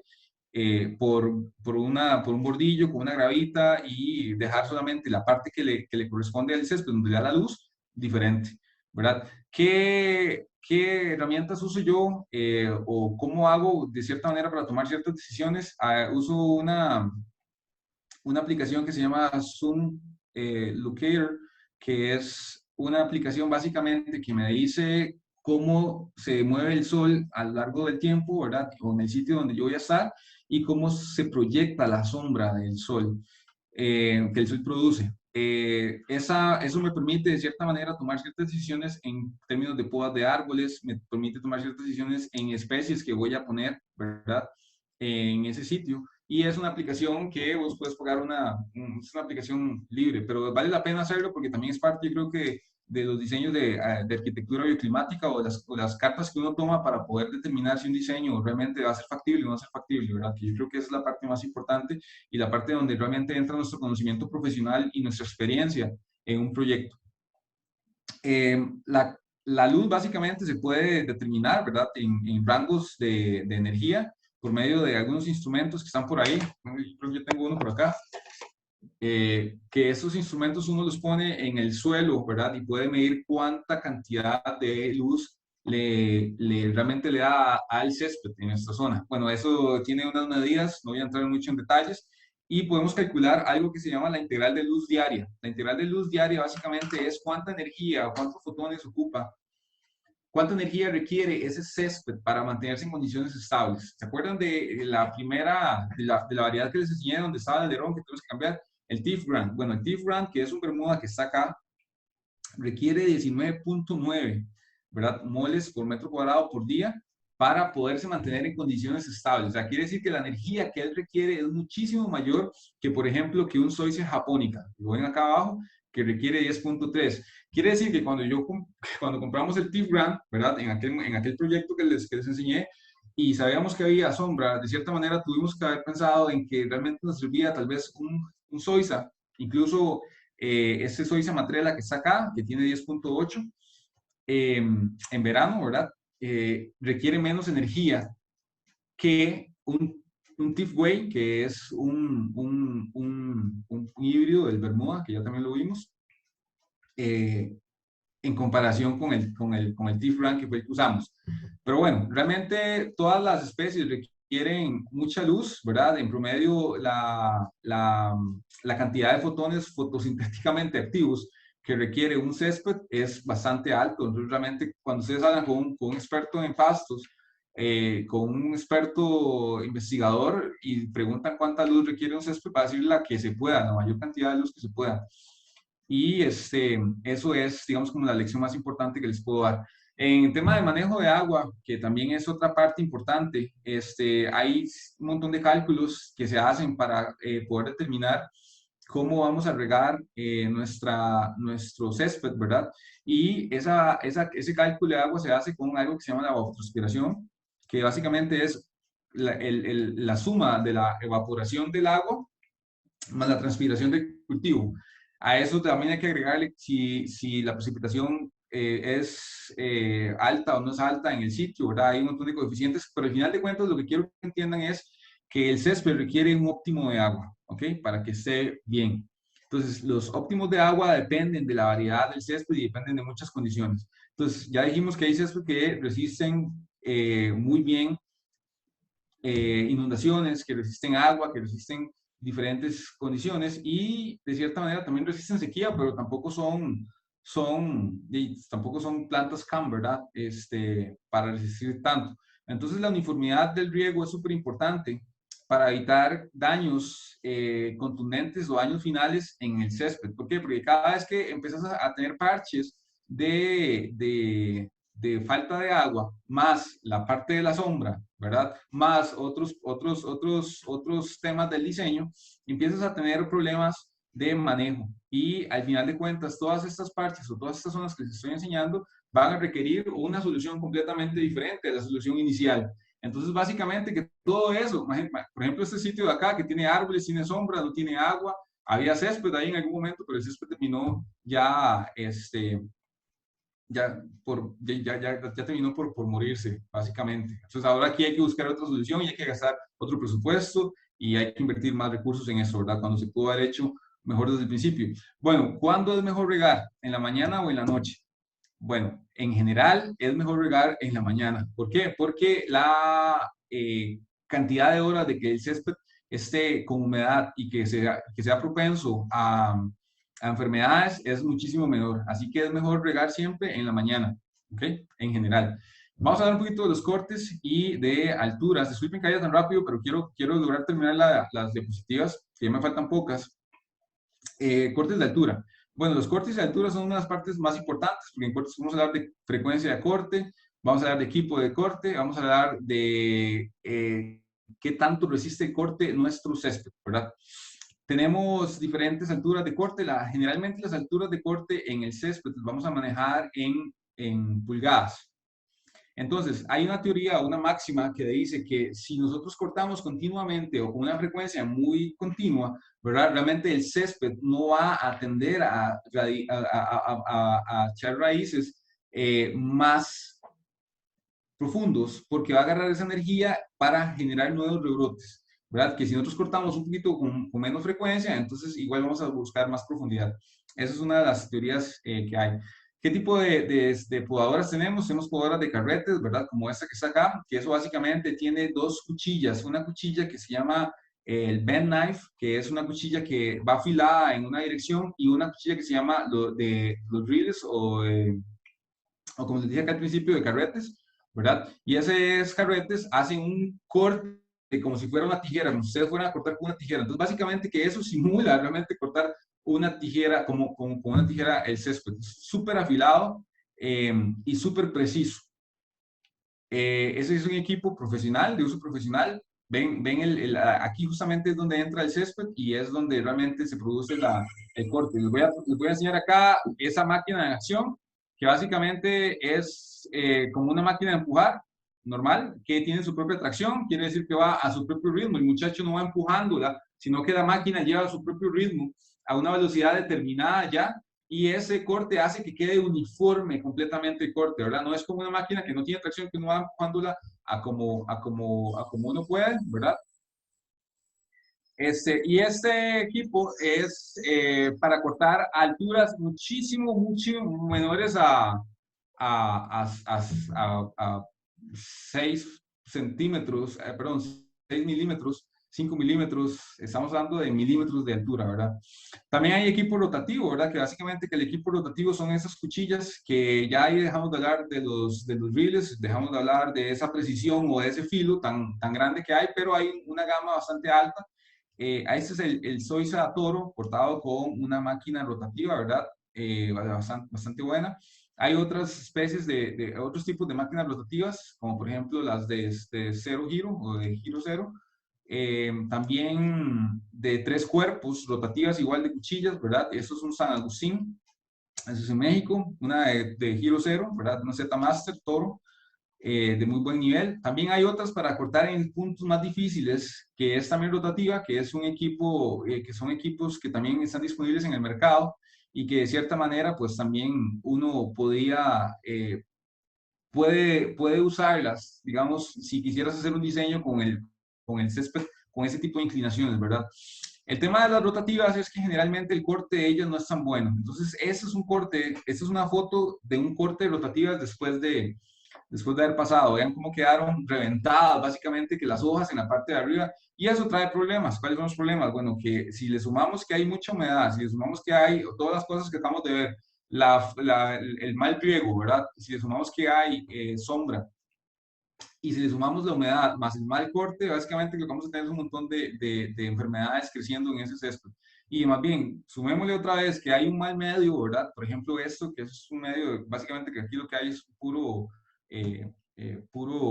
por un bordillo con una gravita y dejar solamente la parte que le corresponde al césped, donde le da la luz, diferente, ¿verdad? ¿Qué herramientas uso yo o cómo hago de cierta manera para tomar ciertas decisiones? Uso una aplicación que se llama Zoom Locator, que es una aplicación básicamente que me dice cómo se mueve el sol a lo largo del tiempo, ¿verdad? O en el sitio donde yo voy a estar y cómo se proyecta la sombra del sol que el sol produce. Eso me permite de cierta manera tomar ciertas decisiones en términos de podas de árboles, me permite tomar ciertas decisiones en especies que voy a poner, ¿verdad? En ese sitio. Y es una aplicación que vos puedes pagar es una aplicación libre, pero vale la pena hacerlo porque también es parte, yo creo que, de los diseños de arquitectura bioclimática o las cartas que uno toma para poder determinar si un diseño realmente va a ser factible o no va a ser factible, ¿verdad? Que yo creo que esa es la parte más importante y la parte donde realmente entra nuestro conocimiento profesional y nuestra experiencia en un proyecto. La luz básicamente se puede determinar, ¿verdad? En rangos de energía por medio de algunos instrumentos que están por ahí. Creo que yo tengo uno por acá. Que esos instrumentos uno los pone en el suelo, ¿verdad? Y puede medir cuánta cantidad de luz realmente le da al césped en esta zona. Bueno, eso tiene unas medidas, no voy a entrar mucho en detalles, y podemos calcular algo que se llama la integral de luz diaria. La integral de luz diaria básicamente es cuánta energía o cuántos fotones ocupa ¿Cuánta energía requiere ese césped para mantenerse en condiciones estables? ¿Se acuerdan de la primera, de la variedad que les enseñé donde estaba el alerón que tenemos que cambiar? El Tiff Grand. Bueno, el Tiff Grand, que es un Bermuda que está acá, requiere 19.9, ¿verdad? Moles por metro cuadrado por día para poderse mantener en condiciones estables. O sea, quiere decir que la energía que él requiere es muchísimo mayor que, por ejemplo, que un Zoysia japónica. Lo ven acá abajo, que requiere 10.3. Quiere decir que cuando compramos el Tiff Grand, ¿verdad? En aquel proyecto que les enseñé, y sabíamos que había sombra, de cierta manera tuvimos que haber pensado en que realmente nos servía tal vez un Zoysia, incluso este Zoysia matrela que está acá, que tiene 10.8, en verano, ¿verdad? Requiere menos energía que un Tifway, que es un híbrido del Bermuda, que ya también lo vimos, en comparación con el Tiff Brand que fue el que usamos. Pero bueno, realmente todas las especies requieren mucha luz, ¿verdad? En promedio, la cantidad de fotones fotosintéticamente activos que requiere un césped es bastante alto. Entonces, realmente, cuando ustedes hablan con un experto en pastos, con un experto investigador y preguntan cuánta luz requiere un césped, va a decir la que se pueda, la mayor cantidad de luz que se pueda. Y eso es, digamos, como la lección más importante que les puedo dar. En tema de manejo de agua, que también es otra parte importante, hay un montón de cálculos que se hacen para poder determinar cómo vamos a regar nuestro césped, ¿verdad? Y ese cálculo de agua se hace con algo que se llama la evapotranspiración, que básicamente es la suma de la evaporación del agua más la transpiración del cultivo. A eso también hay que agregarle si la precipitación es alta o no es alta en el sitio, ¿verdad? Hay un montón de coeficientes, pero al final de cuentas lo que quiero que entiendan es que el césped requiere un óptimo de agua, ¿ok? Para que esté bien. Entonces, los óptimos de agua dependen de la variedad del césped y dependen de muchas condiciones. Entonces, ya dijimos que hay césped que resisten muy bien inundaciones, que resisten agua, que resisten diferentes condiciones y de cierta manera también resisten sequía, pero tampoco son plantas CAM, ¿verdad? Para resistir tanto. Entonces la uniformidad del riego es súper importante para evitar daños contundentes o daños finales en el césped. ¿Por qué? Porque cada vez que empiezas a tener parches de falta de agua, más la parte de la sombra, ¿verdad? Más otros temas del diseño, empiezas a tener problemas de manejo. Y al final de cuentas, todas estas partes o todas estas zonas que les estoy enseñando van a requerir una solución completamente diferente de la solución inicial. Entonces, básicamente, que todo eso, por ejemplo, este sitio de acá que tiene árboles, tiene sombra, no tiene agua, había césped ahí en algún momento, pero el césped terminó ya terminó por morirse, básicamente. Entonces ahora aquí hay que buscar otra solución y hay que gastar otro presupuesto y hay que invertir más recursos en eso, ¿verdad? Cuando se pudo haber hecho mejor desde el principio. Bueno, ¿cuándo es mejor regar? ¿En la mañana o en la noche? Bueno, en general es mejor regar en la mañana. ¿Por qué? Porque la cantidad de horas de que el césped esté con humedad y que sea propenso a enfermedades es muchísimo menor. Así que es mejor regar siempre en la mañana, ¿ok? En general. Vamos a hablar un poquito de los cortes y de alturas. Disculpen que haya tan rápido, pero quiero lograr terminar las diapositivas, que ya me faltan pocas. Cortes de altura. Bueno, los cortes de altura son una de las partes más importantes, porque en cortes vamos a hablar de frecuencia de corte, vamos a hablar de equipo de corte, vamos a hablar de qué tanto resiste el corte nuestro césped, ¿verdad? Tenemos diferentes alturas de corte. Generalmente las alturas de corte en el césped las vamos a manejar en pulgadas. Entonces, hay una teoría, una máxima que dice que si nosotros cortamos continuamente o con una frecuencia muy continua, ¿verdad? Realmente el césped no va a tender a echar raíces más profundos porque va a agarrar esa energía para generar nuevos rebrotes, ¿verdad? Que si nosotros cortamos un poquito con menos frecuencia, entonces igual vamos a buscar más profundidad. Esa es una de las teorías que hay. ¿Qué tipo de podadoras tenemos? Tenemos podadoras de carretes, ¿verdad? Como esta que está acá, que eso básicamente tiene dos cuchillas. Una cuchilla que se llama el bend knife, que es una cuchilla que va afilada en una dirección, y una cuchilla que se llama los drills o como les dije acá al principio, de carretes, ¿verdad? Y esos carretes hacen un corte como si fuera una tijera, como si ustedes fueran a cortar con una tijera. Entonces, básicamente que eso simula realmente cortar una tijera, como una tijera el césped. Súper afilado y súper preciso. Ese es un equipo profesional, de uso profesional. Ven aquí justamente es donde entra el césped y es donde realmente se produce el corte. Les voy a enseñar acá esa máquina de acción, que básicamente es como una máquina de empujar normal, que tiene su propia tracción, quiere decir que va a su propio ritmo. El muchacho no va empujándola, sino que la máquina lleva su propio ritmo a una velocidad determinada ya, y ese corte hace que quede uniforme completamente el corte, ¿verdad? No es como una máquina que no tiene tracción, que uno va empujándola a como uno puede, ¿verdad? Y este equipo es para cortar a alturas mucho menores a 6 centímetros, perdón, 6 milímetros, 5 milímetros, estamos hablando de milímetros de altura, ¿verdad? También hay equipo rotativo, ¿verdad? Que básicamente que el equipo rotativo son esas cuchillas que ya ahí dejamos de hablar de los reels, dejamos de hablar de esa precisión o de ese filo tan grande que hay, pero hay una gama bastante alta. Este es el Soiza Toro cortado con una máquina rotativa, ¿verdad? Bastante buena. Hay otras especies de otros tipos de máquinas rotativas, como por ejemplo las de cero giro o de giro cero. También de 3 cuerpos, rotativas igual de cuchillas, ¿verdad? Eso es un San Agustín, eso es en México. Una de giro cero, ¿verdad? Una Z Master Toro, de muy buen nivel. También hay otras para cortar en puntos más difíciles, que es también rotativa, que es un equipo, que son equipos que también están disponibles en el mercado y que de cierta manera, pues también uno puede usarlas, digamos, si quisieras hacer un diseño con el césped, con ese tipo de inclinaciones, ¿verdad? El tema de las rotativas es que generalmente el corte de ellas no es tan bueno. Entonces, eso es un corte, esta es una foto de un corte de rotativas después de haber pasado. Vean cómo quedaron reventadas, básicamente, que las hojas en la parte de arriba. Y eso trae problemas. ¿Cuáles son los problemas? Bueno, que si le sumamos que hay mucha humedad, si le sumamos que hay todas las cosas que acabamos de ver, el mal riego, ¿verdad? Si le sumamos que hay sombra y si le sumamos la humedad más el mal corte, básicamente lo que vamos a tener es un montón de enfermedades creciendo en ese césped. Y más bien, sumémosle otra vez que hay un mal medio, ¿verdad? Por ejemplo, esto, que es un medio, básicamente que aquí lo que hay es puro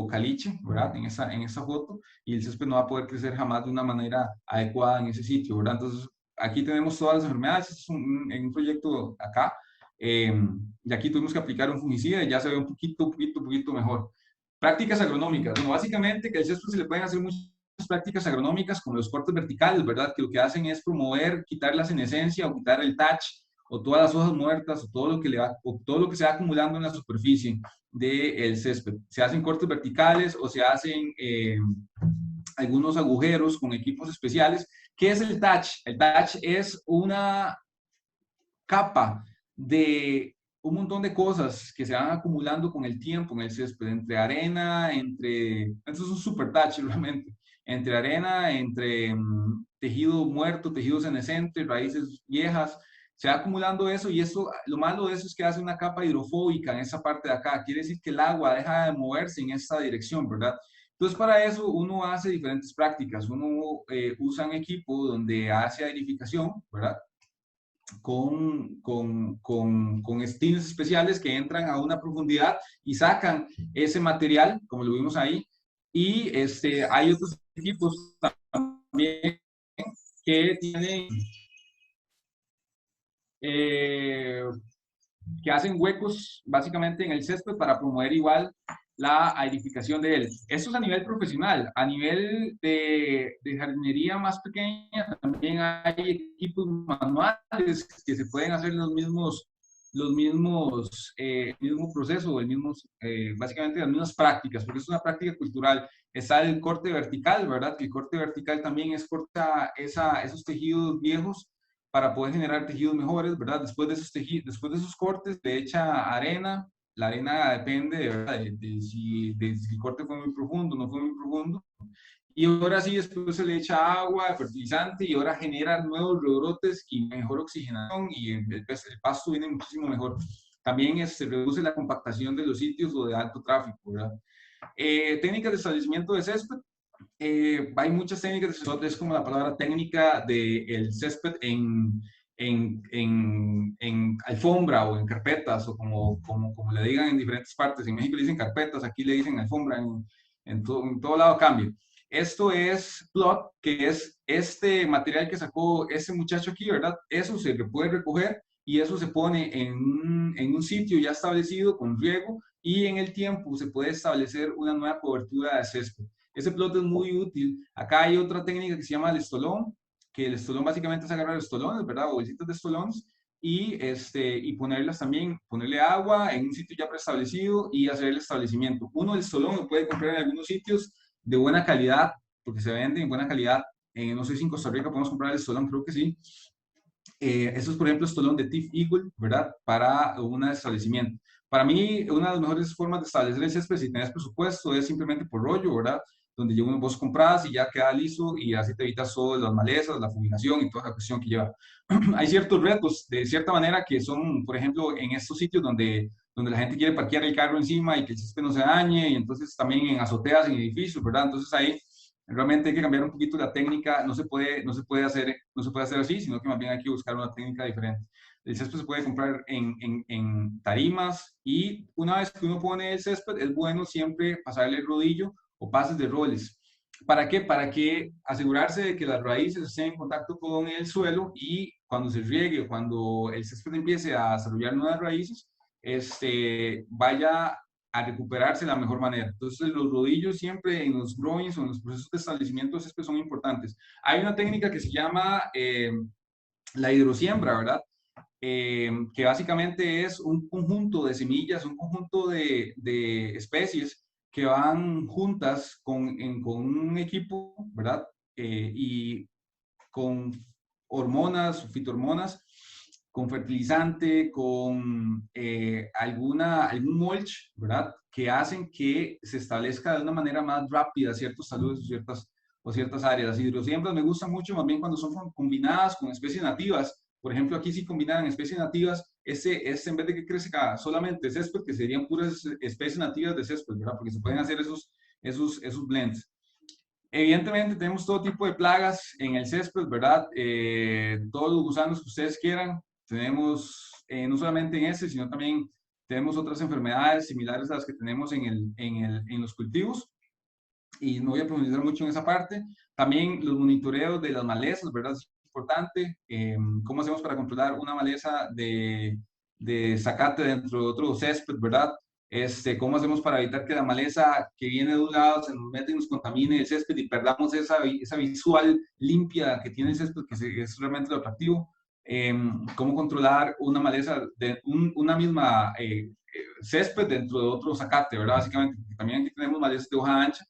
caliche, ¿verdad? En esa foto, y el césped no va a poder crecer jamás de una manera adecuada en ese sitio, ¿verdad? Entonces, aquí tenemos todas las enfermedades, esto es en un proyecto acá, y aquí tuvimos que aplicar un fungicida y ya se ve un poquito mejor. Prácticas agronómicas. Bueno, básicamente que al césped se le pueden hacer muchas prácticas agronómicas como los cortes verticales, ¿verdad? Que lo que hacen es promover, quitar la senescencia o quitar el touch o todas las hojas muertas o todo lo que o todo lo que se va acumulando en la superficie del césped. Se hacen cortes verticales o se hacen algunos agujeros con equipos especiales. ¿Qué es el touch? El touch es una capa de un montón de cosas que se van acumulando con el tiempo en el césped, entre arena, esto es un super touch realmente, entre arena, entre tejido muerto, tejido senescente, raíces viejas, se va acumulando eso y eso, lo malo de eso es que hace una capa hidrofóbica en esa parte de acá, quiere decir que el agua deja de moverse en esta dirección, ¿verdad? Entonces, para eso uno hace diferentes prácticas. Uno usa un equipo donde hace aerificación, ¿verdad? Con stings especiales que entran a una profundidad y sacan ese material, como lo vimos ahí. Y hay otros equipos también que tienen, eh, que hacen huecos básicamente en el césped para promover igual la aerificación de él. Esto es a nivel profesional. A nivel de jardinería más pequeña, también hay equipos manuales que se pueden hacer el mismo proceso, básicamente las mismas prácticas, porque es una práctica cultural. Está el corte vertical, ¿verdad? Que el corte vertical también es corta esos tejidos viejos para poder generar tejidos mejores, ¿verdad? Después de esos cortes, le echa arena. La arena depende, ¿verdad? De si el corte fue muy profundo, no fue muy profundo. Y ahora sí, después se le echa agua, fertilizante, y ahora genera nuevos rebrotes y mejor oxigenación, y el pasto viene muchísimo mejor. también se reduce la compactación de los sitios o de alto tráfico, ¿verdad? Técnicas de establecimiento de césped. Hay muchas técnicas de césped, es como la palabra técnica del césped en alfombra o en carpetas, o como le digan en diferentes partes. En México le dicen carpetas, aquí le dicen alfombra, en todo lado cambia. Esto es plot, que es este material que sacó ese muchacho aquí, ¿verdad? Eso se puede recoger y eso se pone en un sitio ya establecido con riego, y en el tiempo se puede establecer una nueva cobertura de césped. Ese plot es muy útil. Acá hay otra técnica que se llama el estolón, que el estolón básicamente es agarrar estolones, ¿verdad? O bolsitas de estolones, y ponerlas también, ponerle agua en un sitio ya preestablecido y hacer el establecimiento. Uno, el estolón lo puede comprar en algunos sitios de buena calidad, porque se vende en buena calidad. No sé si en Costa Rica podemos comprar el estolón, creo que sí. Eso es, por ejemplo, estolón de Tiff Eagle, ¿verdad? Para un establecimiento. Para mí, una de las mejores formas de establecer el césped, si tenés presupuesto, es simplemente por rollo, ¿verdad? Donde vos compras y ya queda liso, y así te evitas todas las malezas, la fumigación y toda la cuestión que lleva. Hay ciertos retos, de cierta manera, que son, por ejemplo, en estos sitios donde la gente quiere parquear el carro encima y que el césped no se dañe, y entonces también en azoteas, en edificios, ¿verdad? Entonces ahí realmente hay que cambiar un poquito la técnica. No se puede hacer así, sino que más bien hay que buscar una técnica diferente. El césped se puede comprar en tarimas, y una vez que uno pone el césped, es bueno siempre pasarle el rodillo o pases de roles. ¿Para qué? Para que asegurarse de que las raíces estén en contacto con el suelo, y cuando se riegue o cuando el césped empiece a desarrollar nuevas raíces, vaya a recuperarse de la mejor manera. Entonces, los rodillos siempre en los growings o en los procesos de establecimiento de césped son importantes. Hay una técnica que se llama la hidrosiembra, ¿verdad? Que básicamente es un conjunto de semillas, un conjunto de especies que van juntas con un equipo, ¿verdad? Y con hormonas, fitohormonas, con fertilizante, con algún mulch, ¿verdad? Que hacen que se establezca de una manera más rápida ciertos saludos o ciertas áreas. Las hidrosiembras me gustan mucho, más bien cuando son combinadas con especies nativas. Por ejemplo, aquí sí combinan especies nativas, en vez de que crezca solamente césped, que serían puras especies nativas de césped, ¿verdad? Porque se pueden hacer esos blends. Evidentemente tenemos todo tipo de plagas en el césped, ¿verdad? Todos los gusanos que ustedes quieran. Tenemos, no solamente en ese, sino también tenemos otras enfermedades similares a las que tenemos en los cultivos, y no voy a profundizar mucho en esa parte. También los monitoreos de las malezas, ¿verdad? Es importante. ¿Cómo hacemos para controlar una maleza de zacate dentro de otro césped, ¿verdad? ¿Cómo hacemos para evitar que la maleza que viene de un lado se nos mete y nos contamine el césped y perdamos esa visual limpia que tiene el césped, que es realmente lo atractivo? ¿Cómo controlar una maleza de una misma césped dentro de otro zacate, ¿verdad? Básicamente, porque también aquí tenemos malezas de hoja ancha,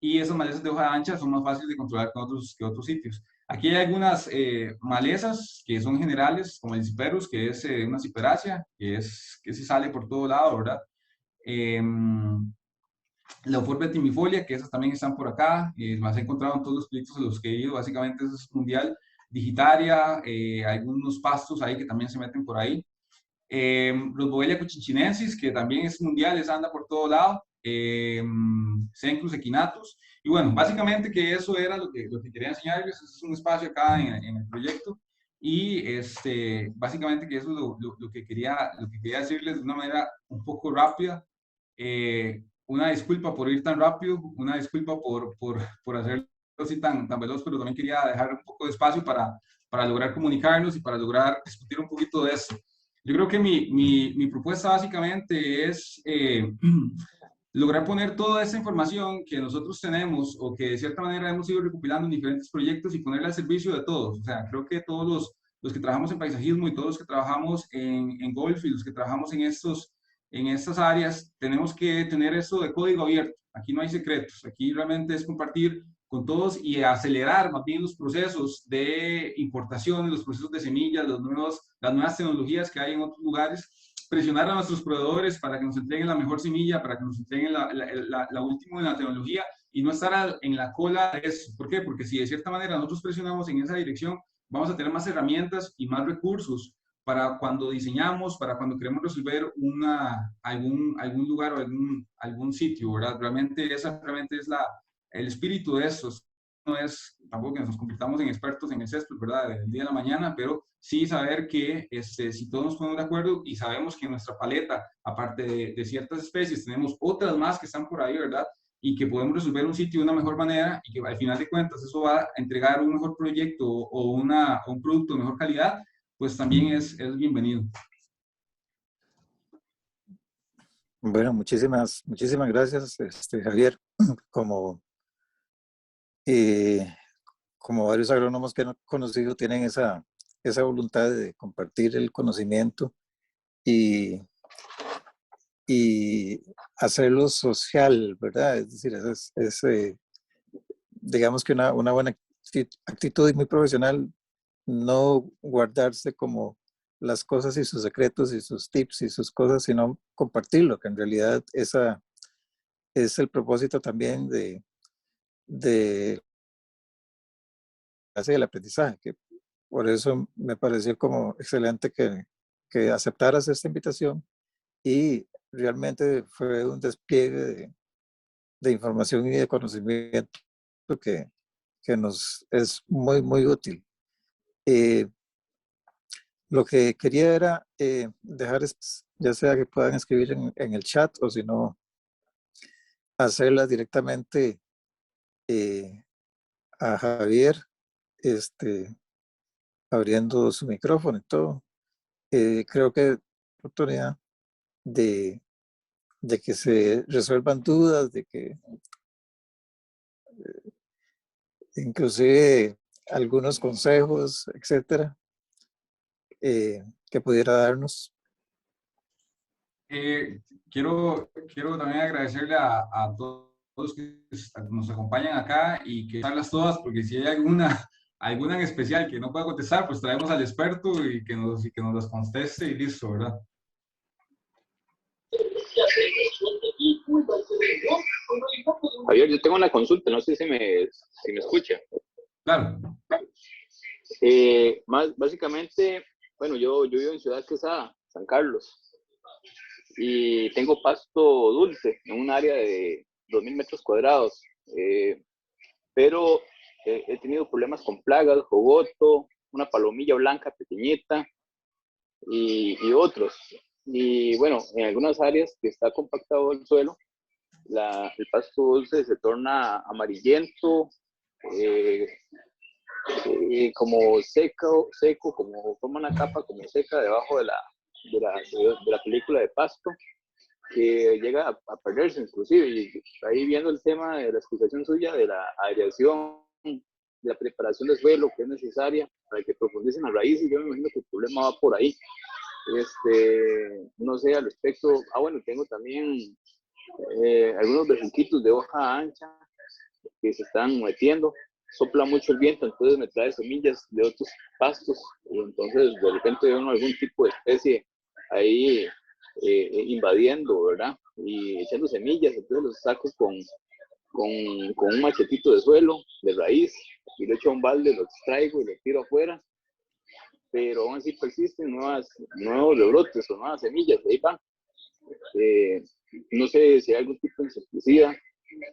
y esas malezas de hoja ancha son más fáciles de controlar que otros sitios. Aquí hay algunas malezas que son generales, como el ciperus, que es una ciperácea, que se sale por todo lado, ¿verdad? Eh, la Euphorbia timifolia, que esas también están por acá, las he encontrado en todos los proyectos en los que he ido, básicamente eso es mundial. Digitaria, algunos pastos ahí que también se meten por ahí. Rosboelia cuchinchinensis, que también es mundial, esa anda por todo lado. Cencrus equinatus. Y bueno, básicamente que eso era lo que quería enseñarles. Este es un espacio acá en el proyecto. Y básicamente que eso es lo que quería decirles de una manera un poco rápida. Una disculpa por ir tan rápido, una disculpa por hacerlo así tan veloz, pero también quería dejar un poco de espacio para lograr comunicarnos y para lograr discutir un poquito de esto. Yo creo que mi propuesta básicamente es lograr poner toda esa información que nosotros tenemos, o que de cierta manera hemos ido recopilando en diferentes proyectos, y ponerla al servicio de todos. O sea, creo que todos los que trabajamos en paisajismo, y todos los que trabajamos en golf, y los que trabajamos en estas áreas, tenemos que tener eso de código abierto. Aquí no hay secretos, aquí realmente es compartir con todos y acelerar más bien los procesos de importación, los procesos de semillas, las nuevas tecnologías que hay en otros lugares. Presionar a nuestros proveedores para que nos entreguen la mejor semilla, para que nos entreguen la última en la tecnología, y no estar en la cola de eso. ¿Por qué? Porque si de cierta manera nosotros presionamos en esa dirección, vamos a tener más herramientas y más recursos para cuando diseñamos, para cuando queremos resolver algún lugar o algún sitio, ¿verdad? Realmente es el espíritu de eso. No es tampoco que nos convirtamos en expertos en el césped, ¿verdad? Del día a la mañana, pero sí saber que si todos nos ponemos de acuerdo y sabemos que en nuestra paleta, aparte de ciertas especies, tenemos otras más que están por ahí, ¿verdad? Y que podemos resolver un sitio de una mejor manera y que al final de cuentas eso va a entregar un mejor proyecto o un producto de mejor calidad, pues también es bienvenido. Bueno, muchísimas gracias, Javier. Como, eh, como varios agrónomos que he conocido tienen esa voluntad de compartir el conocimiento y, y hacerlo social, ¿verdad? Es decir, digamos que una buena actitud y muy profesional, no guardarse como las cosas y sus secretos y sus tips y sus cosas, sino compartirlo, que en realidad esa es el propósito también de del aprendizaje, que por eso me pareció como excelente que aceptaras esta invitación y realmente fue un despliegue de información y de conocimiento que nos es muy útil. Lo que quería era dejar, ya sea que puedan escribir en el chat o si no, hacerlas directamente a Javier, abriendo su micrófono y todo. Creo que oportunidad de, de que se resuelvan dudas, de que inclusive algunos consejos, etcétera, que pudiera darnos. Quiero también agradecerle a todos que nos acompañan acá y que charlas todas, porque si hay alguna en especial que no pueda contestar, pues traemos al experto y que nos las conteste y listo, ¿verdad? Javier, yo tengo una consulta, no sé si me escucha. Claro. Básicamente, bueno, yo vivo en Ciudad Quesada, San Carlos, y tengo pasto dulce en un área de 2.000 metros cuadrados, pero he tenido problemas con plagas, jogoto, una palomilla blanca pequeñita y otros. Y bueno, en algunas áreas que está compactado el suelo, el pasto dulce se torna amarillento, como seco, como forma una capa como seca debajo de la película de pasto, que llega a perderse inclusive. Y ahí viendo el tema de la explicación suya de la aireación, de la preparación del suelo que es necesaria para que profundicen las raíces, yo me imagino que el problema va por ahí. No sé al respecto. Bueno, tengo también algunos bejuquitos de hoja ancha que se están metiendo. Sopla mucho el viento, entonces me trae semillas de otros pastos y entonces de repente veo algún tipo de especie ahí invadiendo, ¿verdad? Y echando semillas, entonces los saco con un machetito de suelo, de raíz, y lo echo a un balde, lo extraigo y lo tiro afuera, pero aún así persisten nuevos rebrotes o nuevas semillas, ahí van. No sé si hay algún tipo de insecticida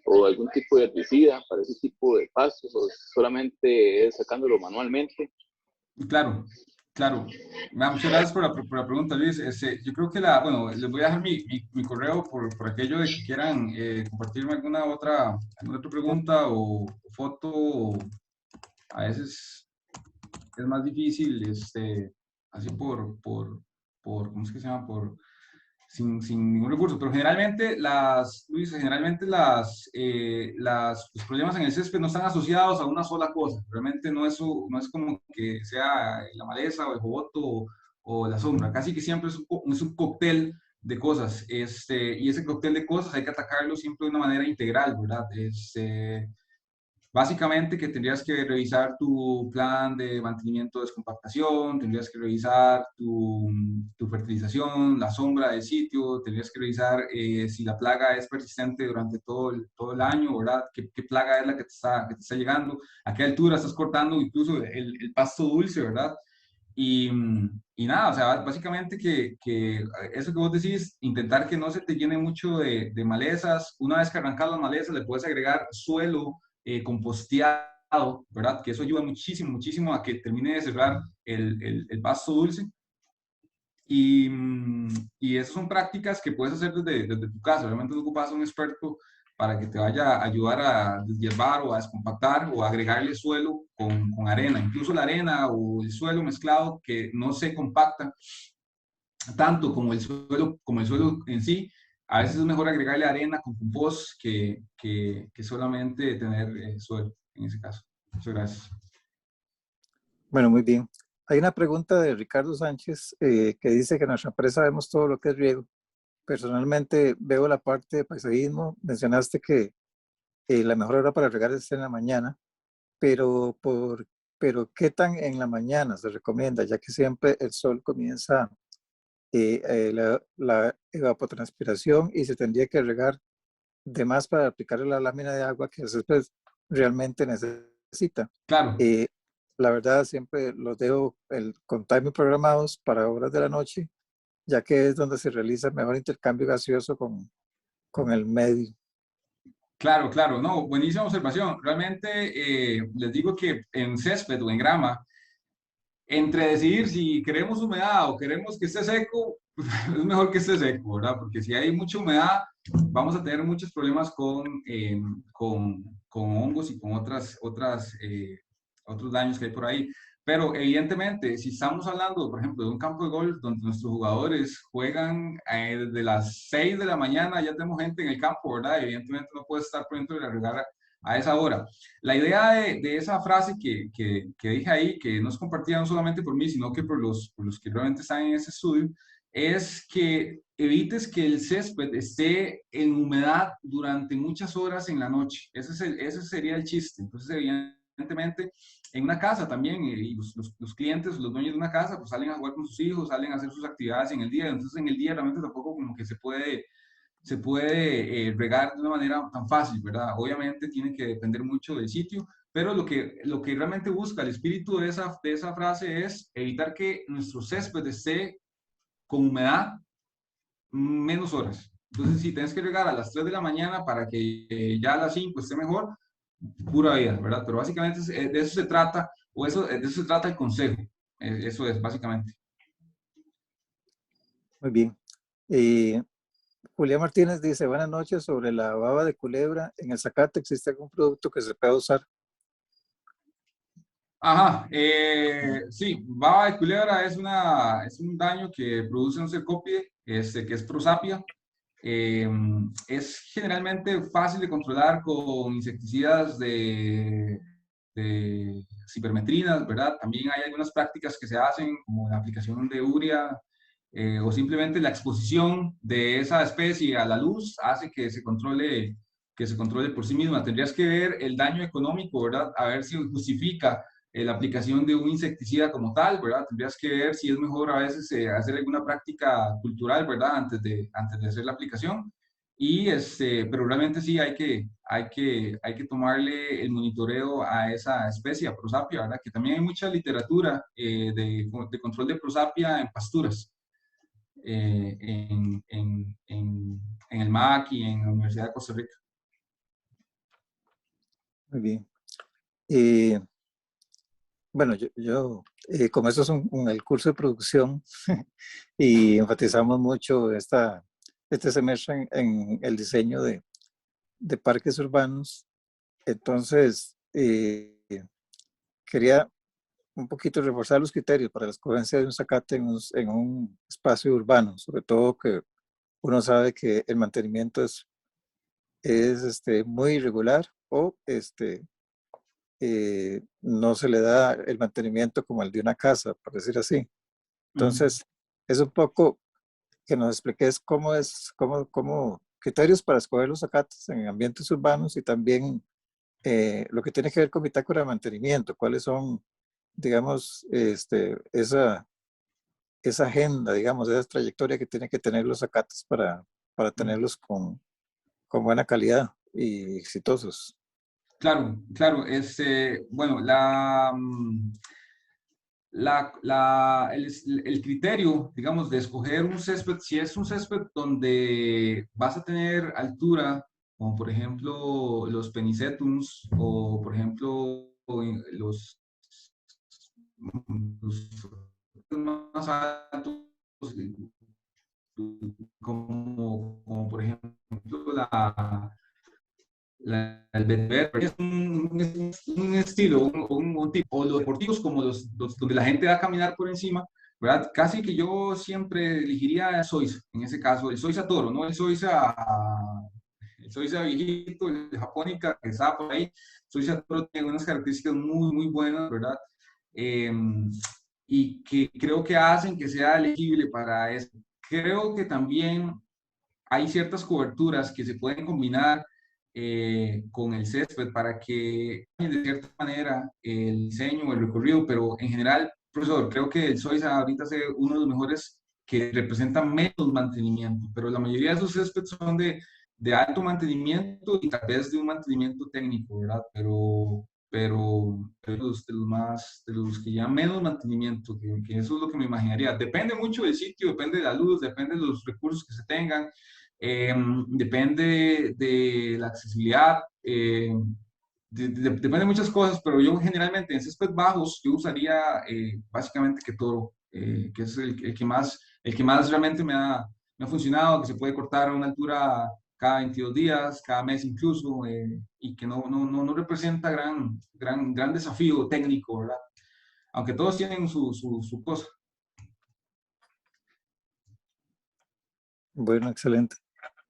o algún tipo de herbicida para ese tipo de pastos, o solamente es sacándolo manualmente. Claro, claro. Muchas gracias por la pregunta, Luis. Yo creo que bueno, les voy a dejar mi correo por aquello de que quieran compartirme alguna otra pregunta o foto. A veces es más difícil, así ¿cómo es que se llama? Sin ningún recurso, pero Luis, generalmente los problemas en el césped no están asociados a una sola cosa. Realmente no es como que sea la maleza o el jogoto o la sombra. Casi que siempre es un cóctel de cosas. Y ese cóctel de cosas hay que atacarlo siempre de una manera integral, ¿verdad? Básicamente que tendrías que revisar tu plan de mantenimiento de descompactación, tendrías que revisar tu fertilización, la sombra del sitio, tendrías que revisar si la plaga es persistente durante todo el año, ¿verdad? ¿Qué plaga es la que te está llegando? ¿A qué altura estás cortando incluso el pasto dulce, ¿verdad? Y nada, o sea, básicamente que eso que vos decís, intentar que no se te llene mucho de malezas. Una vez que arrancas las malezas, le puedes agregar suelo composteado, ¿verdad? Que eso ayuda muchísimo, muchísimo a que termine de cerrar el pasto dulce. Y esas son prácticas que puedes hacer desde tu casa. Realmente no ocupas a un experto para que te vaya a ayudar a deshiervar o a descompactar o a agregarle suelo con arena. Incluso la arena o el suelo mezclado que no se compacta tanto como el suelo en sí. A veces es mejor agregarle arena con compost que solamente tener suelo en ese caso. Muchas gracias. Bueno, muy bien. Hay una pregunta de Ricardo Sánchez que dice que en nuestra empresa vemos todo lo que es riego. Personalmente veo la parte de paisajismo. Mencionaste que la mejor hora para regar es en la mañana, pero, pero ¿qué tan en la mañana se recomienda? Ya que siempre el sol comienza la evapotranspiración y se tendría que regar de más para aplicarle la lámina de agua que el césped realmente necesita. Claro. La verdad, siempre los dejo con timers programados para horas de la noche, ya que es donde se realiza el mejor intercambio gaseoso con el medio. Claro, claro, no, buenísima observación. Realmente les digo que en césped o en grama, entre decidir si queremos humedad o queremos que esté seco, es mejor que esté seco, ¿verdad? Porque si hay mucha humedad, vamos a tener muchos problemas con hongos y con otros daños que hay por ahí. Pero evidentemente, si estamos hablando, por ejemplo, de un campo de golf donde nuestros jugadores juegan desde las 6 de la mañana, ya tenemos gente en el campo, ¿verdad? Evidentemente no puede estar por dentro de la regar a esa hora. La idea de esa frase que dije ahí, que no es compartida no solamente por mí, sino que por los que realmente están en ese estudio, es que evites que el césped esté en humedad durante muchas horas en la noche. Ese sería el chiste. Entonces, evidentemente, en una casa también, y los clientes, los dueños de una casa, pues salen a jugar con sus hijos, salen a hacer sus actividades en el día. Entonces, en el día realmente tampoco como que se puede regar de una manera tan fácil, ¿verdad? Obviamente tiene que depender mucho del sitio, pero lo que realmente busca el espíritu de esa frase es evitar que nuestro césped esté con humedad menos horas. Entonces, si tienes que regar a las 3 de la mañana para que ya a las 5 esté mejor, pura vida, ¿verdad? Pero básicamente de eso se trata, de eso se trata el consejo. Eso es, básicamente. Muy bien. Julián Martínez dice, buenas noches, sobre la baba de culebra. ¿En el zacate existe algún producto que se pueda usar? Ajá, sí, baba de culebra es un daño que produce un cercopide, que es prosapia. Es generalmente fácil de controlar con insecticidas de cipermetrinas, ¿verdad? También hay algunas prácticas que se hacen, como la aplicación de urea, o simplemente la exposición de esa especie a la luz hace que se controle por sí misma. Tendrías que ver el daño económico, ¿verdad? A ver si justifica la aplicación de un insecticida como tal, ¿verdad? Tendrías que ver si es mejor a veces hacer alguna práctica cultural, ¿verdad? Antes de hacer la aplicación. Pero realmente sí hay que tomarle el monitoreo a esa especie, a Prosapia, ¿verdad? Que también hay mucha literatura de control de Prosapia en pasturas, en el MAC y en la Universidad de Costa Rica. Muy bien. Bueno, como eso es el curso de producción y enfatizamos mucho este semestre en el diseño de parques urbanos, entonces quería un poquito reforzar los criterios para la escogencia de un zacate en un espacio urbano, sobre todo que uno sabe que el mantenimiento es muy irregular o no se le da el mantenimiento como el de una casa, por decir así. Entonces, es un poco que nos expliques cómo criterios para escoger los zacates en ambientes urbanos y también lo que tiene que ver con bitácora de mantenimiento, cuáles son, digamos, esa agenda, digamos, esa trayectoria que tienen que tener los zacates para tenerlos con buena calidad y exitosos. Claro, claro. Bueno, el criterio, digamos, de escoger un césped, si es un césped donde vas a tener altura, como por ejemplo los penicetums, o por ejemplo los, los más altos, como por ejemplo el beber es un estilo, un tipo, o los deportivos como donde la gente va a caminar por encima, ¿verdad? Casi que yo siempre elegiría el Soiza, en ese caso, el Soiza Toro, no el Soiza viejito, el Japónica que está por ahí. Soiza Toro tiene unas características muy, muy buenas, ¿verdad? Eh, y que creo que hacen que sea elegible para esto. Creo que también hay ciertas coberturas que se pueden combinar con el césped para que de cierta manera el diseño o el recorrido, pero en general, profesor, creo que el Soiza ahorita es uno de los mejores que representan menos mantenimiento, pero la mayoría de esos céspedes son de alto mantenimiento y tal vez de un mantenimiento técnico, ¿verdad? Pero de los que llevan menos mantenimiento, que eso es lo que me imaginaría. Depende mucho del sitio, depende de la luz, depende de los recursos que se tengan, depende de la accesibilidad, depende de muchas cosas, pero yo generalmente en césped bajos yo usaría básicamente que Toro, que es el que más realmente me ha funcionado, que se puede cortar a una altura cada 22 días, cada mes incluso, y que no representa gran desafío técnico, ¿verdad? Aunque todos tienen su cosa. Bueno, excelente.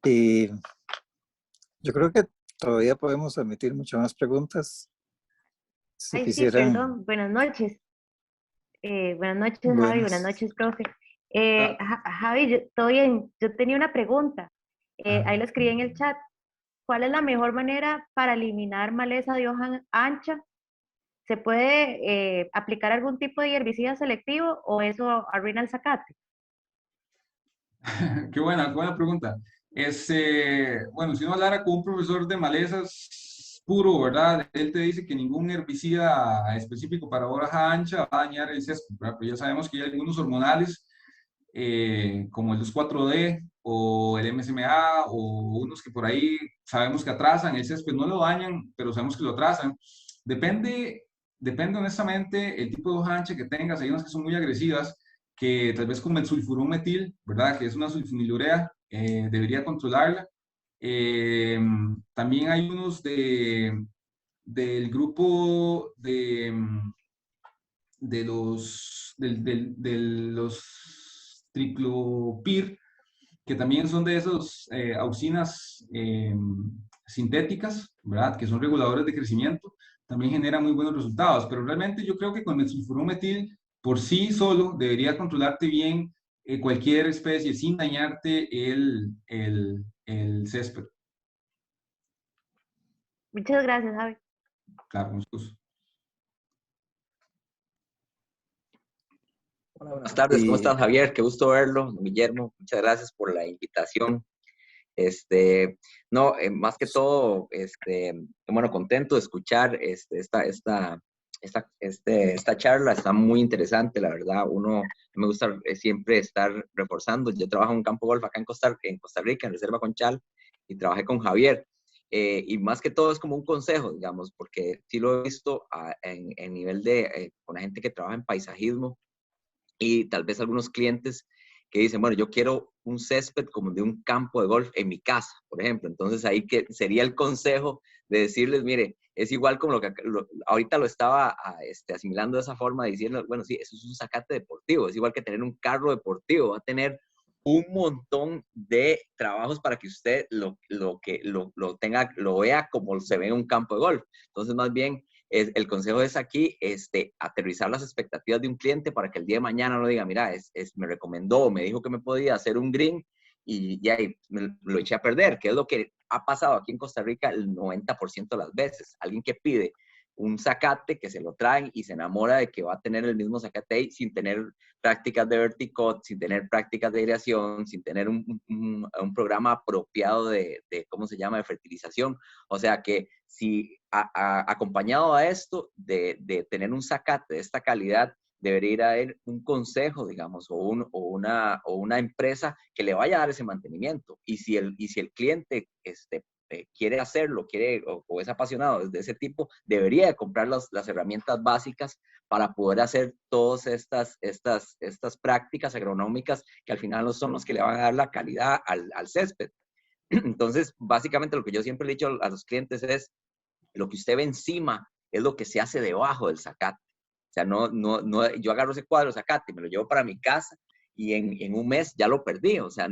Y yo creo que todavía podemos admitir muchas más preguntas. Si Ay, sí, quisieran, perdón. Buenas noches. Buenas noches, Javi. Buenas buenas. noches, profe. Javi, todo bien. Yo tenía una pregunta. Ahí lo escribí en el chat. ¿Cuál es la mejor manera para eliminar maleza de hoja ancha? ¿Se puede aplicar algún tipo de herbicida selectivo o eso arruina el zacate? Qué buena pregunta. Bueno, si uno hablara con un profesor de malezas puro, ¿verdad? Él te dice que ningún herbicida específico para hoja ancha va a dañar el césped, ¿verdad? Pero ya sabemos que hay algunos hormonales, como el 2,4-D o el MSMA, o unos que por ahí sabemos que atrasan el césped, no lo dañan, pero sabemos que lo atrasan. Depende honestamente el tipo de hoja ancha que tengas. Hay unas que son muy agresivas, que tal vez como el sulfurometil, ¿verdad? Que es una sulfonilurea, debería controlarla. Eh, También hay unos del grupo de los triclopir, que también son de esos auxinas sintéticas, ¿verdad? Que son reguladores de crecimiento, también generan muy buenos resultados, pero realmente yo creo que con el sulfurometil por sí solo debería controlarte bien cualquier especie sin dañarte el césped. Muchas gracias, Javi. Claro, con gusto. Hola, buenas tardes. ¿Cómo estás, Javier? Qué gusto verlo. Guillermo, muchas gracias por la invitación. Más que todo, bueno, contento de escuchar esta charla. Está muy interesante, la verdad. Me gusta siempre estar reforzando. Yo trabajo en un campo de golf acá en Costa Rica, en Reserva Conchal, y trabajé con Javier. Y más que todo es como un consejo, digamos, porque sí lo he visto en nivel con la gente que trabaja en paisajismo, y tal vez algunos clientes que dicen, bueno, yo quiero un césped como de un campo de golf en mi casa, por ejemplo. Entonces ahí que sería el consejo de decirles, mire, es igual como ahorita lo estaba asimilando de esa forma, diciendo, bueno, sí, eso es un zacate deportivo, es igual que tener un carro deportivo, va a tener un montón de trabajos para que usted lo vea como se ve en un campo de golf. Entonces, más bien, el consejo es aquí, aterrizar las expectativas de un cliente para que el día de mañana no diga, mira, me recomendó, me dijo que me podía hacer un green y ya lo eché a perder, que es lo que ha pasado aquí en Costa Rica el 90% de las veces. Alguien que pide un zacate, que se lo traen y se enamora de que va a tener el mismo zacate ahí sin tener prácticas de verticot, sin tener prácticas de aireación, sin tener un programa apropiado ¿cómo se llama?, de fertilización. O sea que si acompañado a esto de tener un zacate de esta calidad debería haber un consejo, digamos, o una empresa que le vaya a dar ese mantenimiento. Y si el cliente quiere hacerlo, o es apasionado de ese tipo, debería de comprar las herramientas básicas para poder hacer todas estas prácticas agronómicas que al final son los que le van a dar la calidad al césped. Entonces, básicamente lo que yo siempre le he dicho a los clientes es, lo que usted ve encima es lo que se hace debajo del zacate. O sea, yo agarro ese cuadro de zacate, me lo llevo para mi casa y en un mes ya lo perdí. O sea,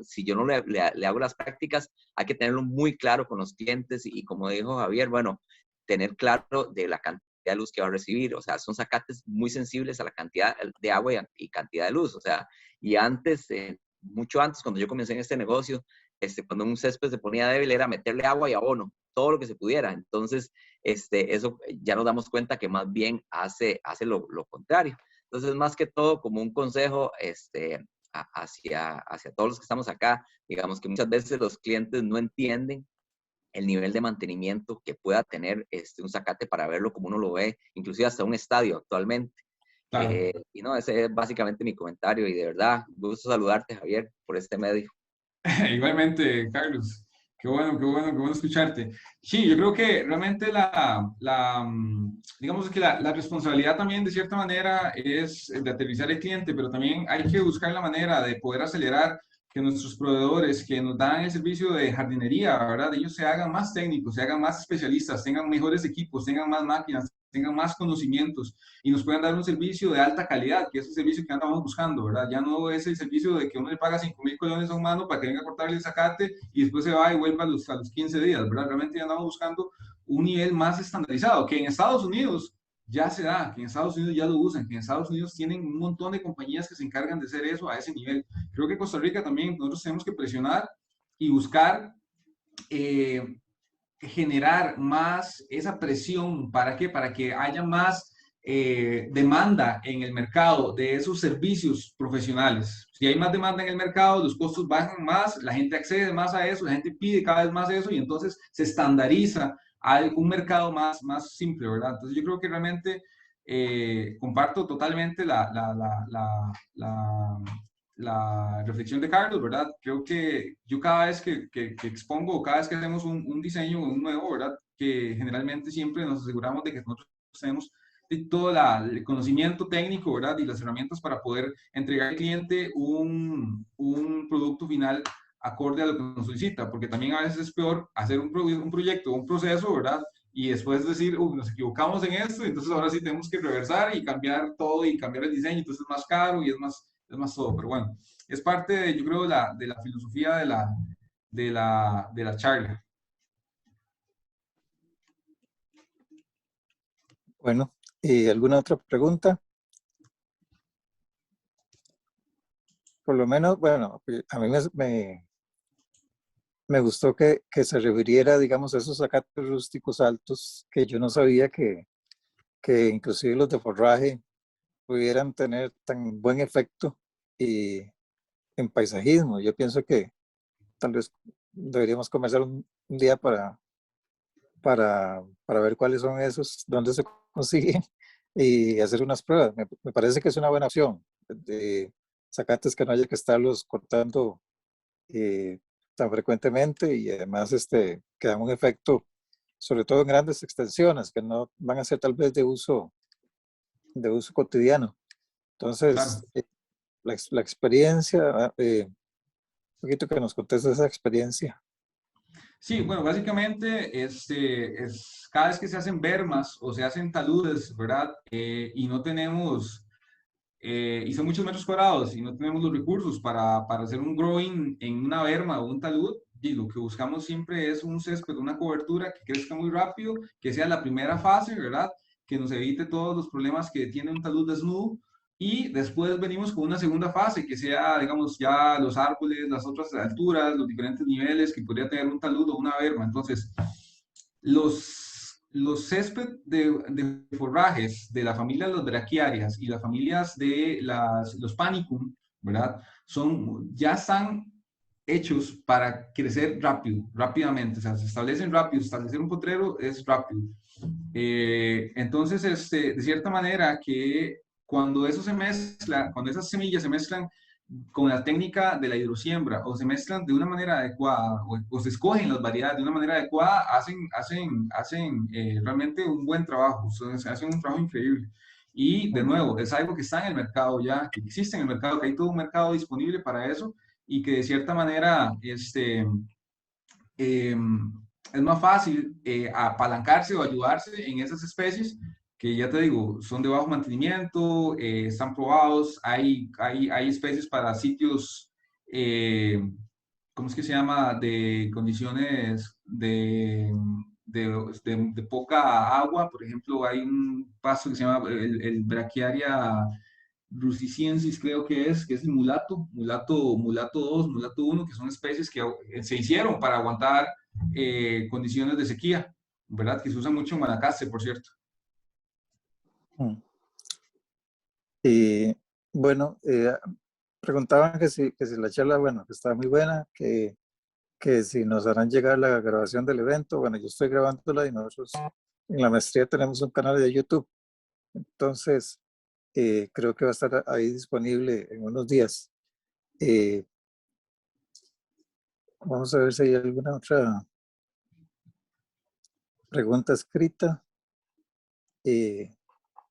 si yo no le hago las prácticas, hay que tenerlo muy claro con los clientes y como dijo Javier, bueno, tener claro de la cantidad de luz que va a recibir. O sea, son zacates muy sensibles a la cantidad de agua y cantidad de luz. O sea, y antes, mucho antes, cuando yo comencé en este negocio, cuando un césped se ponía débil era meterle agua y abono, todo lo que se pudiera. Entonces, eso ya nos damos cuenta que más bien hace lo contrario. Entonces, más que todo, como un consejo hacia todos los que estamos acá, digamos que muchas veces los clientes no entienden el nivel de mantenimiento que pueda tener un zacate para verlo como uno lo ve, inclusive hasta un estadio actualmente. Claro. Y no, ese es básicamente mi comentario y de verdad, gusto saludarte, Javier, por este medio. Igualmente, Carlos. Qué bueno escucharte. Sí, yo creo que realmente digamos que la responsabilidad también de cierta manera es de aterrizar el cliente, pero también hay que buscar la manera de poder acelerar que nuestros proveedores que nos dan el servicio de jardinería, ¿verdad? Ellos se hagan más técnicos, se hagan más especialistas, tengan mejores equipos, tengan más máquinas, tengan más conocimientos y nos puedan dar un servicio de alta calidad, que es el servicio que andamos buscando, ¿verdad? Ya no es el servicio de que uno le paga 5.000 colones a un mano para que venga a cortarle el zacate y después se va y vuelva a los 15 días, ¿verdad? Realmente ya andamos buscando un nivel más estandarizado, que en Estados Unidos ya se da, que en Estados Unidos ya lo usan, que en Estados Unidos tienen un montón de compañías que se encargan de hacer eso a ese nivel. Creo que Costa Rica también nosotros tenemos que presionar y buscar generar más esa presión. ¿Para qué? Para que haya más demanda en el mercado de esos servicios profesionales. Si hay más demanda en el mercado, los costos bajan más, la gente accede más a eso, la gente pide cada vez más eso y entonces se estandariza a un mercado más simple, ¿verdad? Entonces yo creo que realmente comparto totalmente la reflexión de Carlos, ¿verdad? Creo que yo cada vez que expongo, cada vez que hacemos un diseño un nuevo, ¿verdad? Que generalmente siempre nos aseguramos de que nosotros tenemos todo el conocimiento técnico, ¿verdad? Y las herramientas para poder entregar al cliente un producto final acorde a lo que nos solicita, porque también a veces es peor hacer un proyecto, un proceso, ¿verdad? Y después decir, nos equivocamos en esto, entonces ahora sí tenemos que reversar y cambiar todo y cambiar el diseño, entonces es más caro y es más todo, pero bueno, es parte, yo creo, de la filosofía de la charla. Bueno, ¿y alguna otra pregunta? Por lo menos, bueno, a mí me gustó que se refiriera, digamos, a esos zacates rústicos altos que yo no sabía que inclusive los de forraje pudieran tener tan buen efecto y en paisajismo. Yo pienso que tal vez deberíamos comenzar un día para ver cuáles son esos, dónde se consiguen y hacer unas pruebas. Me parece que es una buena opción de zacates que no haya que estarlos cortando tan frecuentemente y además que dan un efecto, sobre todo en grandes extensiones, que no van a ser tal vez de uso cotidiano. Entonces, Claro. La experiencia, un poquito que nos contes esa experiencia. Sí, bueno, básicamente es cada vez que se hacen bermas o se hacen taludes, ¿verdad? Y no tenemos, y son muchos metros cuadrados y no tenemos los recursos para hacer un growing en una berma o un talud, y lo que buscamos siempre es un césped, una cobertura que crezca muy rápido, que sea la primera fase, ¿verdad? Que nos evite todos los problemas que tiene un talud desnudo. Y después venimos con una segunda fase, que sea, digamos, ya los árboles, las otras alturas, los diferentes niveles que podría tener un talud o una berma. Entonces, los césped de forrajes de la familia de las braquiarias y las familias de los panicum, ¿verdad? Ya están hechos para crecer rápidamente, o sea, se establecen rápido, establecer un potrero es rápido. Entonces, de cierta manera que cuando eso se mezcla, cuando esas semillas se mezclan con la técnica de la hidrosiembra o se mezclan de una manera adecuada o se escogen las variedades de una manera adecuada, hacen realmente un buen trabajo, hacen un trabajo increíble. Y de nuevo, es algo que está en el mercado ya, que existe en el mercado, que hay todo un mercado disponible para eso y que de cierta manera es más fácil apalancarse o ayudarse en esas especies que ya te digo, son de bajo mantenimiento, están probados, hay especies para sitios, ¿cómo es que se llama? De condiciones de poca agua. Por ejemplo, hay un pasto que se llama el Brachiaria rusiciensis, creo que es el mulato 2, mulato 1, que son especies que se hicieron para aguantar condiciones de sequía, ¿verdad? Que se usan mucho en Guanacaste, por cierto. Y bueno, preguntaban que si la charla, bueno, que estaba muy buena, que si nos harán llegar la grabación del evento. Bueno, yo estoy grabándola y nosotros en la maestría tenemos un canal de YouTube. Entonces, creo que va a estar ahí disponible en unos días. Vamos a ver si hay alguna otra pregunta escrita.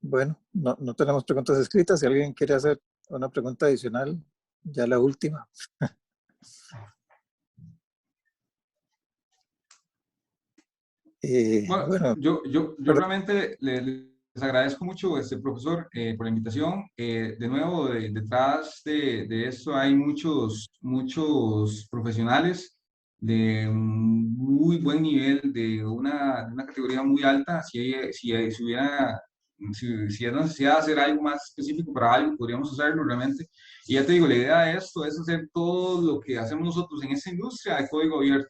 Bueno, no tenemos preguntas escritas. Si alguien quiere hacer una pregunta adicional, ya la última. Bueno, yo realmente les agradezco mucho, profesor, por la invitación. De nuevo, detrás de esto hay muchos profesionales de un muy buen nivel, de una categoría muy alta. Si hay necesidad de hacer algo más específico para algo, podríamos hacerlo realmente. Y ya te digo, la idea de esto es hacer todo lo que hacemos nosotros en esta industria de código abierto,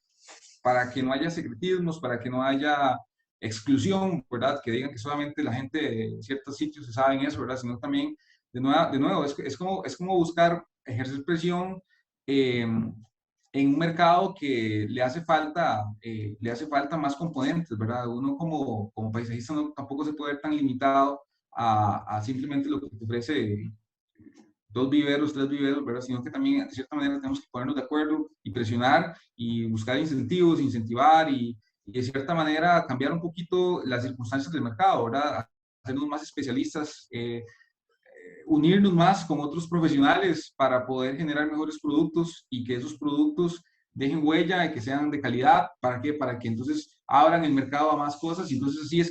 para que no haya secretismos, para que no haya exclusión, ¿verdad? Que digan que solamente la gente de ciertos sitios se saben eso, ¿verdad? Sino también, de nuevo es como buscar ejercer presión en un mercado que le hace falta más componentes, ¿verdad? Uno como paisajista tampoco se puede ver tan limitado a simplemente lo que te ofrece 2 viveros, 3 viveros, ¿verdad? Sino que también, de cierta manera, tenemos que ponernos de acuerdo y presionar y buscar incentivos, incentivar y de cierta manera cambiar un poquito las circunstancias del mercado, ¿verdad? Hacernos más especialistas, unirnos más con otros profesionales para poder generar mejores productos y que esos productos dejen huella y que sean de calidad. ¿Para qué? Para que entonces abran el mercado a más cosas y entonces así es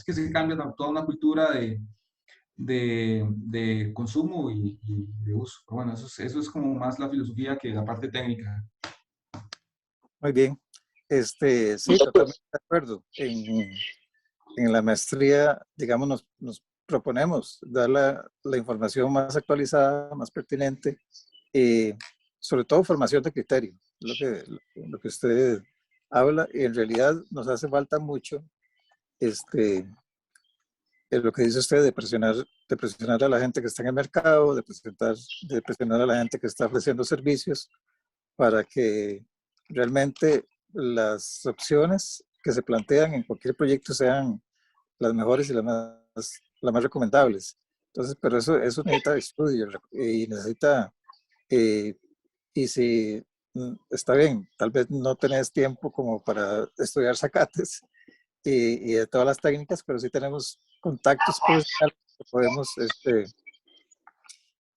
que se cambia toda una cultura de consumo y de uso. Pero bueno, eso es como más la filosofía que la parte técnica. Muy bien. Sí, totalmente de acuerdo. En la maestría, digamos, nos proponemos dar la información más actualizada, más pertinente, sobre todo formación de criterio, lo que usted habla, y en realidad nos hace falta mucho lo que dice usted de presionar a la gente que está en el mercado, de presionar a la gente que está ofreciendo servicios para que realmente las opciones que se plantean en cualquier proyecto sean las mejores y las más recomendables. Entonces, pero eso necesita estudio y necesita, y si está bien, tal vez no tenés tiempo como para estudiar zacates y de todas las técnicas, pero sí tenemos contactos profesionales que podemos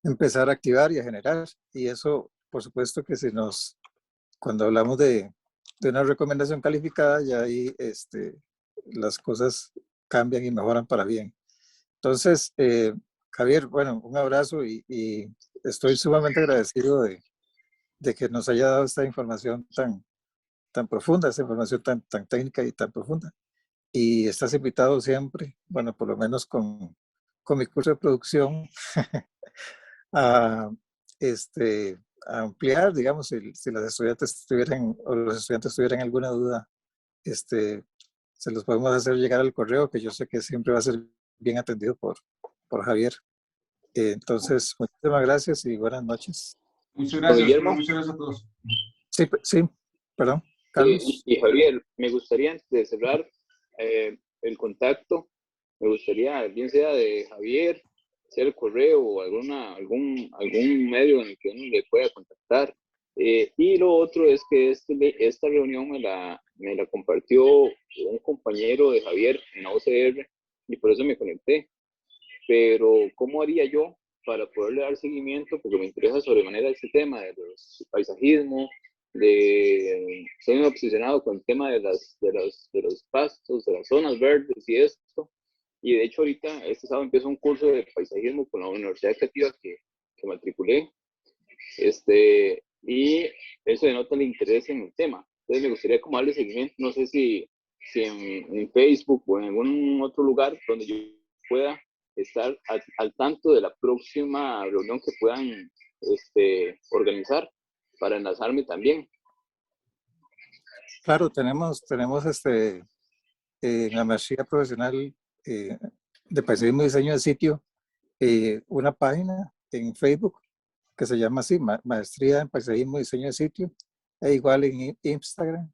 empezar a activar y a generar. Y eso, por supuesto que cuando hablamos de una recomendación calificada, ya ahí las cosas cambian y mejoran para bien. Entonces, Javier, bueno, un abrazo y estoy sumamente agradecido de que nos haya dado esta información tan profunda, esta información tan técnica y tan profunda. Y estás invitado siempre, bueno, por lo menos con mi curso de producción, a, a ampliar, digamos, si los estudiantes tuvieran alguna duda, se los podemos hacer llegar al correo, que yo sé que siempre va a ser bien atendido por Javier. Entonces, muchísimas gracias y buenas noches. Muchas gracias, Guillermo. muchas gracias a todos. Sí, perdón, Carlos. Y Javier, me gustaría, antes de cerrar el contacto, me gustaría, bien sea de Javier sea el correo o algún medio en el que uno le pueda contactar. Y lo otro es que esta reunión me la compartió un compañero de Javier en la OCR y por eso me conecté. Pero ¿cómo haría yo para poderle dar seguimiento? Porque me interesa sobremanera este tema de los paisajismo, soy un obsesionado con el tema de los pastos, de las zonas verdes y esto. Y de hecho ahorita, este sábado empiezo un curso de paisajismo con la Universidad Creativa que matriculé. Y eso denota el interés en el tema. Entonces me gustaría como darle seguimiento, no sé si en Facebook o en algún otro lugar donde yo pueda estar al tanto de la próxima reunión que puedan organizar para enlazarme también. Claro, tenemos en la maestría profesional de paisajismo y diseño de sitio, una página en Facebook que se llama así, Maestría en Paisajismo y Diseño de Sitio, e igual en Instagram.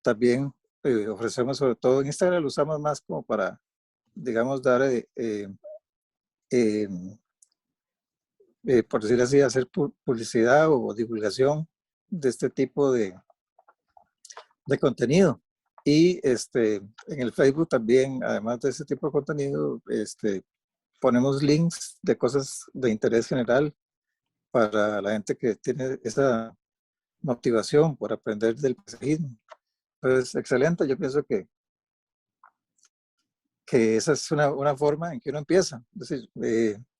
También ofrecemos, sobre todo en Instagram, lo usamos más como para, digamos, dar, por decir así, hacer publicidad o divulgación de este tipo de contenido. Y en el Facebook también, además de ese tipo de contenido, ponemos links de cosas de interés general para la gente que tiene esa motivación por aprender del paisajismo. Entonces, excelente. Yo pienso que esa es una forma en que uno empieza. Es decir,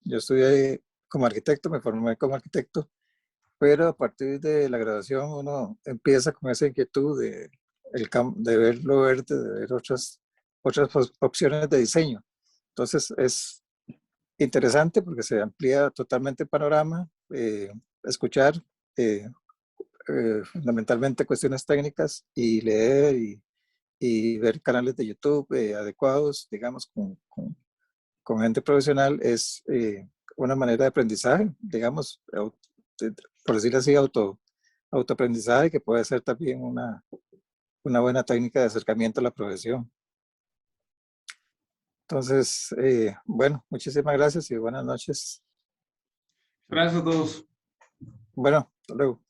yo estudié como arquitecto, me formé como arquitecto, pero a partir de la graduación uno empieza con esa inquietud de ver lo verde, de ver otras opciones de diseño. Entonces es interesante porque se amplía totalmente el panorama, escuchar fundamentalmente cuestiones técnicas y leer y ver canales de YouTube adecuados, digamos, con gente profesional es una manera de aprendizaje, digamos, por decirlo así, autoaprendizaje, que puede ser también una buena técnica de acercamiento a la profesión. Entonces, bueno, muchísimas gracias y buenas noches. Gracias a todos. Bueno, hasta luego.